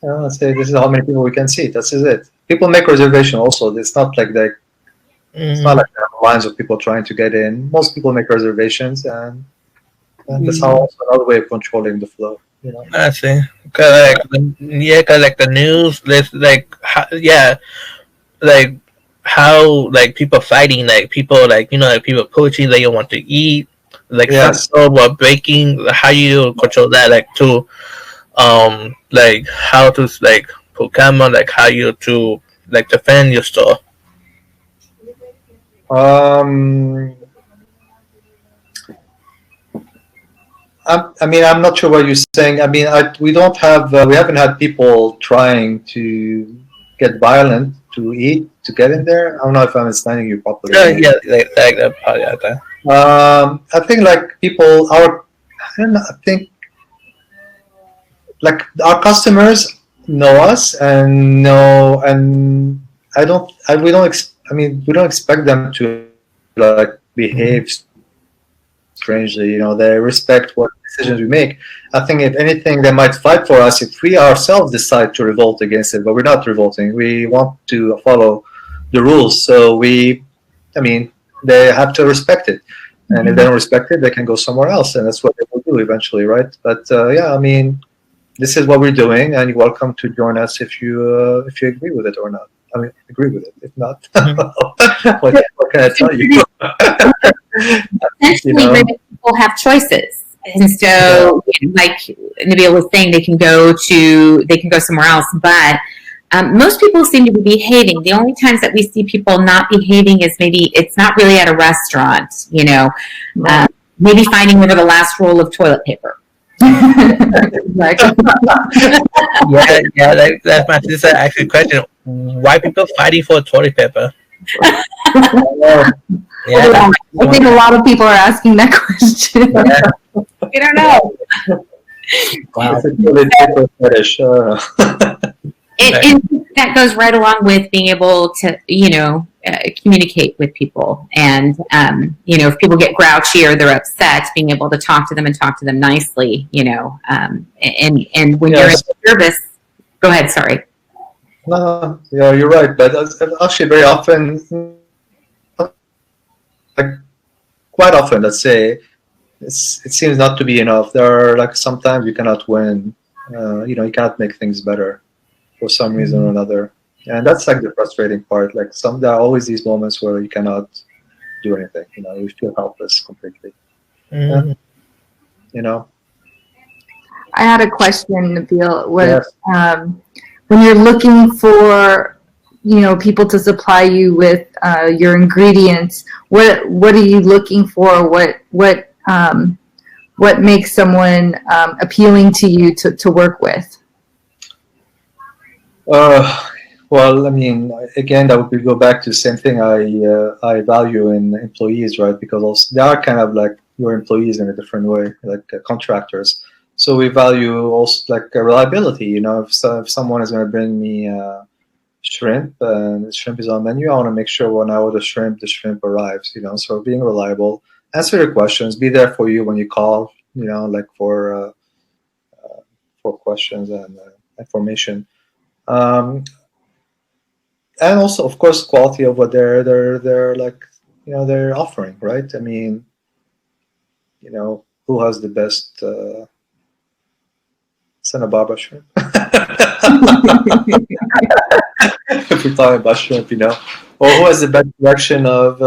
Let's say this is how many people we can seat. This is it. People make reservation also. It's not like it's not like there are lines of people trying to get in. Most people make reservations, and that's also another way of controlling the flow. I see. Cause the news, how people fighting, people people pushing, they don't want to eat, or baking. How you control that? How to put camera, how you to defend your store. I'm not sure what you're saying. We haven't had people trying to get violent to eat, to get in there. I don't know if I'm understanding you properly. I think our customers know us and we don't expect them to behave strangely. They respect what decisions we make. I think if anything, they might fight for us if we ourselves decide to revolt against it, but we're not revolting. We want to follow the rules. So they have to respect it. And if they don't respect it, they can go somewhere else. And that's what they will do eventually, right? But this is what we're doing, and you're welcome to join us if you agree with it or not. Agree with it. If not, what can I tell you? Essentially, people have choices, and so, like Nabil was saying, they can go somewhere else. But most people seem to be behaving. The only times that we see people not behaving is maybe it's not really at a restaurant. Maybe fighting over the last roll of toilet paper. That's my sister actually question. Why people fighting for toilet paper? I think a lot of people are asking that question. We don't know. Wow. It's a toilet paper fetish. And that goes right along with being able to, communicate with people. And, if people get grouchy or they're upset, being able to talk to them and talk to them nicely, and when you're in service, go ahead, sorry. No, you're right. But actually very often, quite often, let's say, it seems not to be enough. There are sometimes you cannot win you cannot make things better for some reason or another. And that's like the frustrating part. Like there are always these moments where you cannot do anything. You feel helpless completely. Mhm. I had a question, Nabil. Yes. When you're looking for, people to supply you with your ingredients, what are you looking for? What makes someone appealing to you to work with? Well, I mean, again, that would go back to the same thing I value in employees, right? Because also, they are kind of like your employees in a different way, like contractors. So we value also like reliability. If someone is going to bring me shrimp and the shrimp is on menu, I want to make sure when I order shrimp, the shrimp arrives. So being reliable, answer your questions, be there for you when you call. Like for questions and information. And also, of course, quality of what they're like, they're offering, right? I mean, who has the best Santa Barbara shrimp? If we're talking about shrimp, or who has the best selection of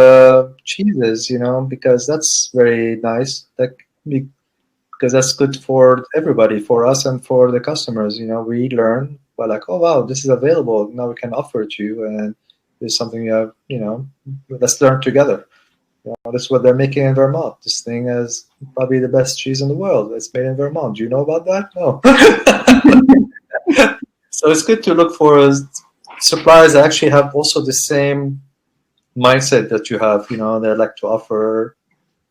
cheeses, because that's very nice. Because that's good for everybody, for us and for the customers. We learn. We're like, oh wow, this is available. Now we can offer it to you, and there's something you have. Let's learn together. This is what they're making in Vermont. This thing is probably the best cheese in the world. It's made in Vermont. Do you know about that? No. So it's good to look for suppliers that actually have also the same mindset that you have. They like to offer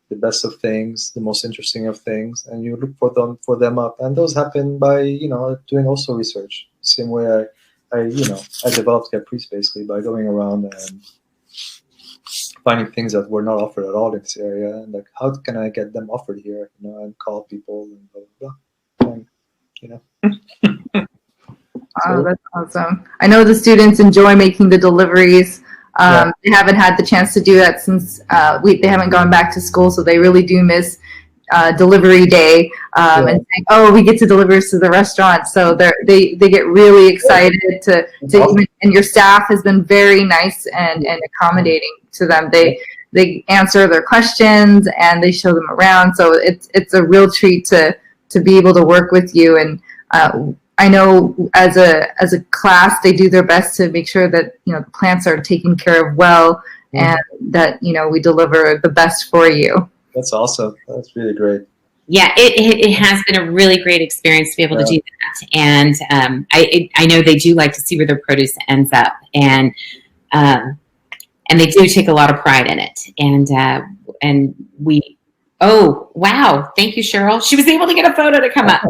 the best of things, the most interesting of things, and you look for them up. And those happen by doing also research. Same way I developed Caprice basically by going around and finding things that were not offered at all in this area, and like how can I get them offered here? And call people and blah blah blah. Oh, that's awesome. I know the students enjoy making the deliveries. They haven't had the chance to do that since they haven't gone back to school, so they really do miss delivery day and saying, "Oh, we get to deliver to the restaurant." So they get really excited to even, and your staff has been very nice and accommodating to them. They answer their questions and they show them around. So it's a real treat to be able to work with you. And I know as a class, they do their best to make sure that the plants are taken care of well, and that we deliver the best for you. That's awesome. That's really great. Yeah, it has been a really great experience to be able to do that, and I know they do like to see where their produce ends up, and they do take a lot of pride in it, and we. Oh, wow. Thank you, Cheryl. She was able to get a photo to come up.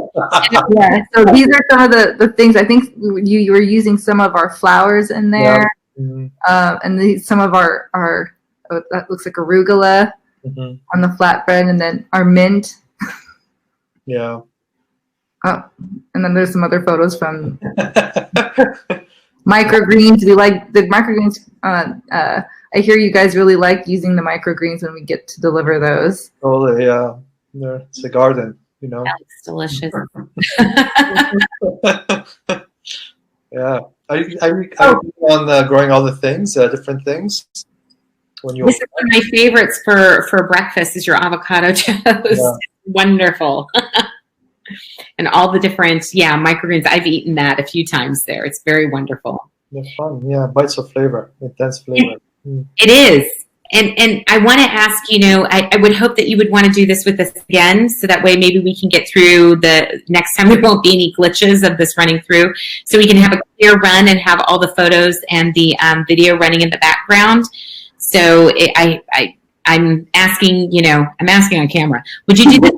Yeah, so these are some of the things. I think you were using some of our flowers in there. Yeah. And some of our that looks like arugula on the flatbread, and then our mint. Yeah. Oh, and then there's some other photos from microgreens. Do you like the microgreens? I hear you guys really like using the microgreens when we get to deliver those. Oh, yeah. It's a garden, That looks delicious. Yeah. Are you on growing all the things, different things? This is one of my favorites for breakfast is your avocado toast. Yeah. Wonderful. And all the different, microgreens. I've eaten that a few times there. It's very wonderful. They're fun. Yeah, bites of flavor, intense flavor. It is. And I want to ask, I would hope that you would want to do this with us again, so that way maybe we can get through the next time. There won't be any glitches of this running through, so we can have a clear run and have all the photos and the video running in the background. So I'm asking, I'm asking on camera. Would you do this?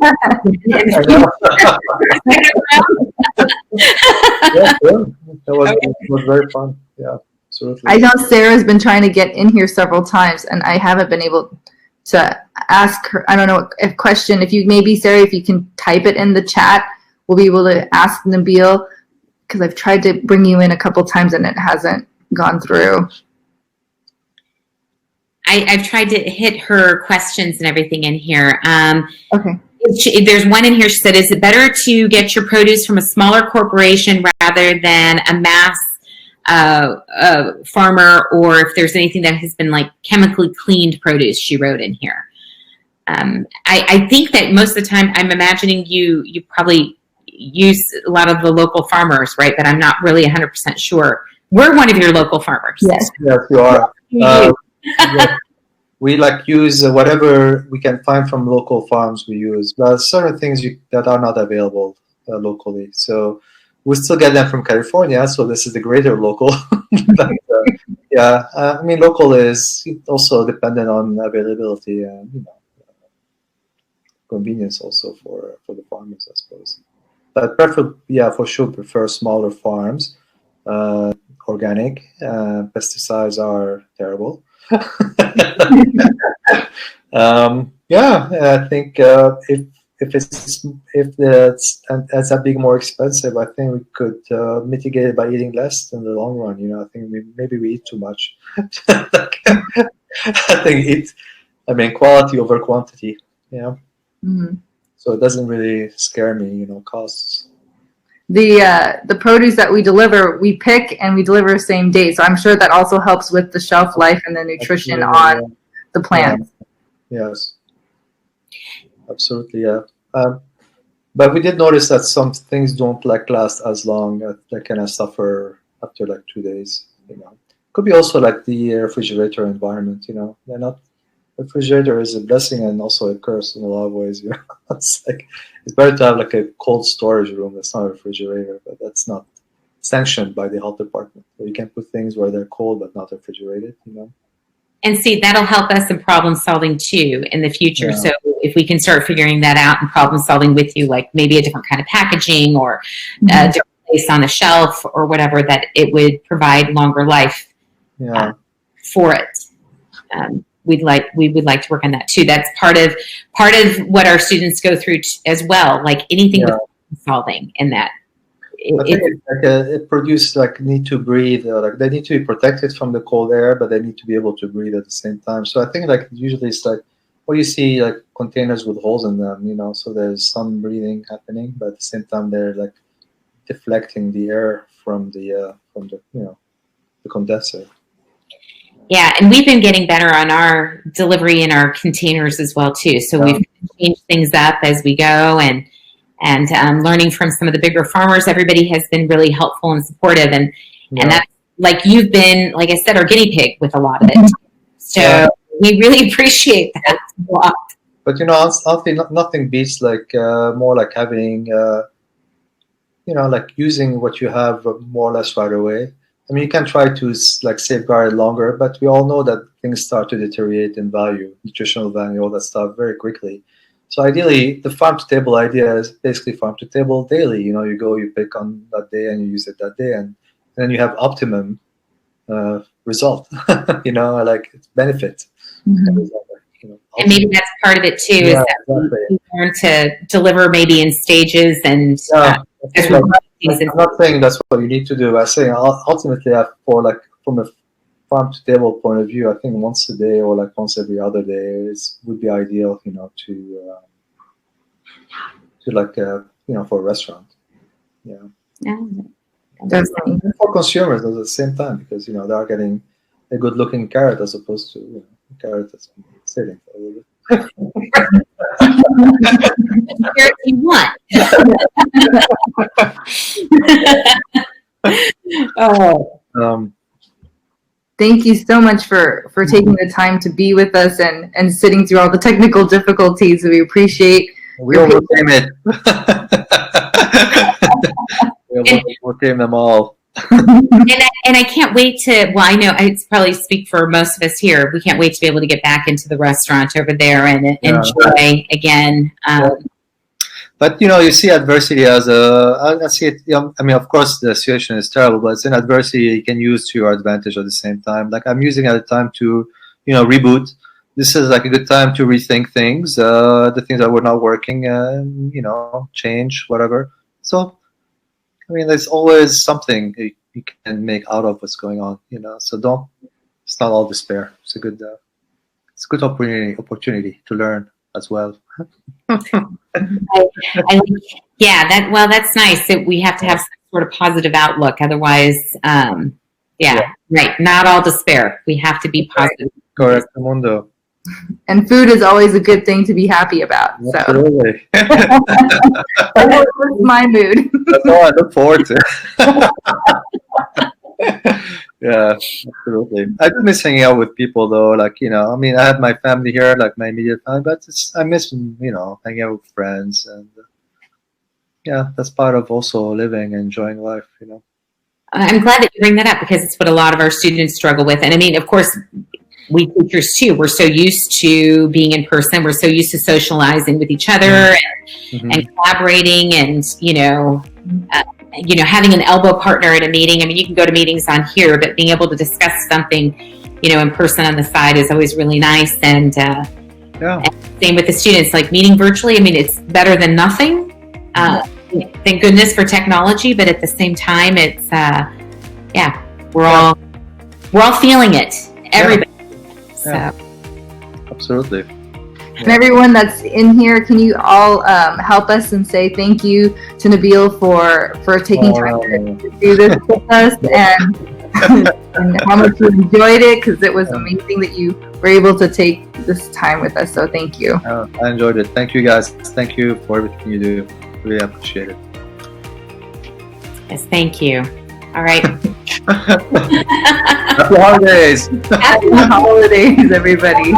It was very fun. Yeah. Absolutely. I know Sarah's been trying to get in here several times, and I haven't been able to ask her. I don't know a question. If you Sarah, if you can type it in the chat, we'll be able to ask Nabil, because I've tried to bring you in a couple times and it hasn't gone through. I've tried to hit her questions and everything in here. Okay. There's one in here. She said, "Is it better to get your produce from a smaller corporation rather than a mass farmer, or if there's anything that has been like chemically cleaned produce?" She wrote in here. I think that most of the time, I'm imagining you probably use a lot of the local farmers, right? But I'm not really 100% sure. We're one of your local farmers. Yes, yes, you are. Yeah. We like use whatever we can find from local farms. We use, but certain things that are not available locally. So we still get them from California. So this is the greater local. But, yeah, I mean, local is also dependent on availability and convenience also for the farmers, I suppose. But for sure, prefer smaller farms. Organic. Pesticides are terrible. I think if it's a bit more expensive, I think we could mitigate it by eating less in the long run. I think maybe we eat too much. I think quality over quantity. Mm-hmm. So it doesn't really scare me. Costs. The produce that we deliver, we pick and we deliver same day. So I'm sure that also helps with the shelf life and the nutrition on the plants. Yeah. Yes, absolutely. Yeah. But we did notice that some things don't last as long. They kind of suffer after 2 days. Could be also the refrigerator environment. They're not. Refrigerator is a blessing and also a curse in a lot of ways. It's better to have a cold storage room that's not a refrigerator, but that's not sanctioned by the health department. So you can put things where they're cold but not refrigerated. And see, that'll help us in problem solving too in the future. Yeah. So if we can start figuring that out and problem solving with you, like maybe a different kind of packaging or a different place on the shelf or whatever, that it would provide longer life for it. We would like to work on that too. That's part of what our students go through as well. Like anything with solving, and that it produces need to breathe. They need to be protected from the cold air, but they need to be able to breathe at the same time. So I think usually it's you see containers with holes in them. So there's some breathing happening, but at the same time they're deflecting the air from the condenser. Yeah, and we've been getting better on our delivery in our containers as well too. So we've changed things up as we go, and learning from some of the bigger farmers. Everybody has been really helpful and supportive, and that's you've been, like I said, our guinea pig with a lot of it. So we really appreciate that a lot. But honestly, nothing beats more having using what you have more or less right away. I mean, you can try to safeguard it longer, but we all know that things start to deteriorate in value, nutritional value, all that stuff very quickly. So ideally, the farm to table idea is basically farm to table daily. You go, you pick on that day, and you use it that day, and then you have optimum result. Benefit. Mm-hmm. And maybe that's part of it too. Is that we learn to deliver maybe in stages and. I'm not saying that's what you need to do. I'm saying ultimately, from a farm to table point of view, I think once a day or once every other day would be ideal. For a restaurant. Yeah. Definitely. For consumers at the same time, because they are getting a good-looking carrot as opposed to a carrot that's sitting for a little bit. Here you want. Thank you so much for taking the time to be with us and sitting through all the technical difficulties. We appreciate. We overcame it. We overcame them all. And I can't wait to, I know I probably speak for most of us here. We can't wait to be able to get back into the restaurant over there and enjoy again. But you see adversity as I see it. I mean, of course, the situation is terrible, but it's an adversity you can use to your advantage at the same time. I'm using it at the time to, reboot. This is a good time to rethink things, the things that were not working, and change whatever. So, I mean, there's always something you can make out of what's going on. So it's not all despair. It's a good opportunity to learn as well. That's nice. That we have to have some sort of positive outlook. Otherwise, right. Not all despair. We have to be positive. Correct, Mundo. And food is always a good thing to be happy about. So. Absolutely. That was my mood. That's all I look forward to. Yeah, absolutely. I do miss hanging out with people, though. Like, you know, I mean, I have my family here, like my immediate family, but I miss, you know, hanging out with friends. And yeah, that's part of also living and enjoying life, you know. I'm glad that you bring that up because it's what a lot of our students struggle with. And I mean, of course, we teachers too, we're so used to being in person. We're so used to socializing with each other and collaborating and, having an elbow partner at a meeting. I mean, you can go to meetings on here, but being able to discuss something, in person on the side is always really nice. And, and same with the students, like meeting virtually. I mean, it's better than nothing. Thank goodness for technology, but at the same time, it's, we're all feeling it. Everybody. So. Absolutely. And everyone that's in here, can you all help us and say thank you to Nabil for taking time to do this with us and how much you enjoyed it, because it was amazing that you were able to take this time with us. So thank you. I enjoyed it. Thank you, guys. Thank you for everything you do. Really appreciate it. Yes, thank you. All right. Happy holidays. Happy holidays, everybody.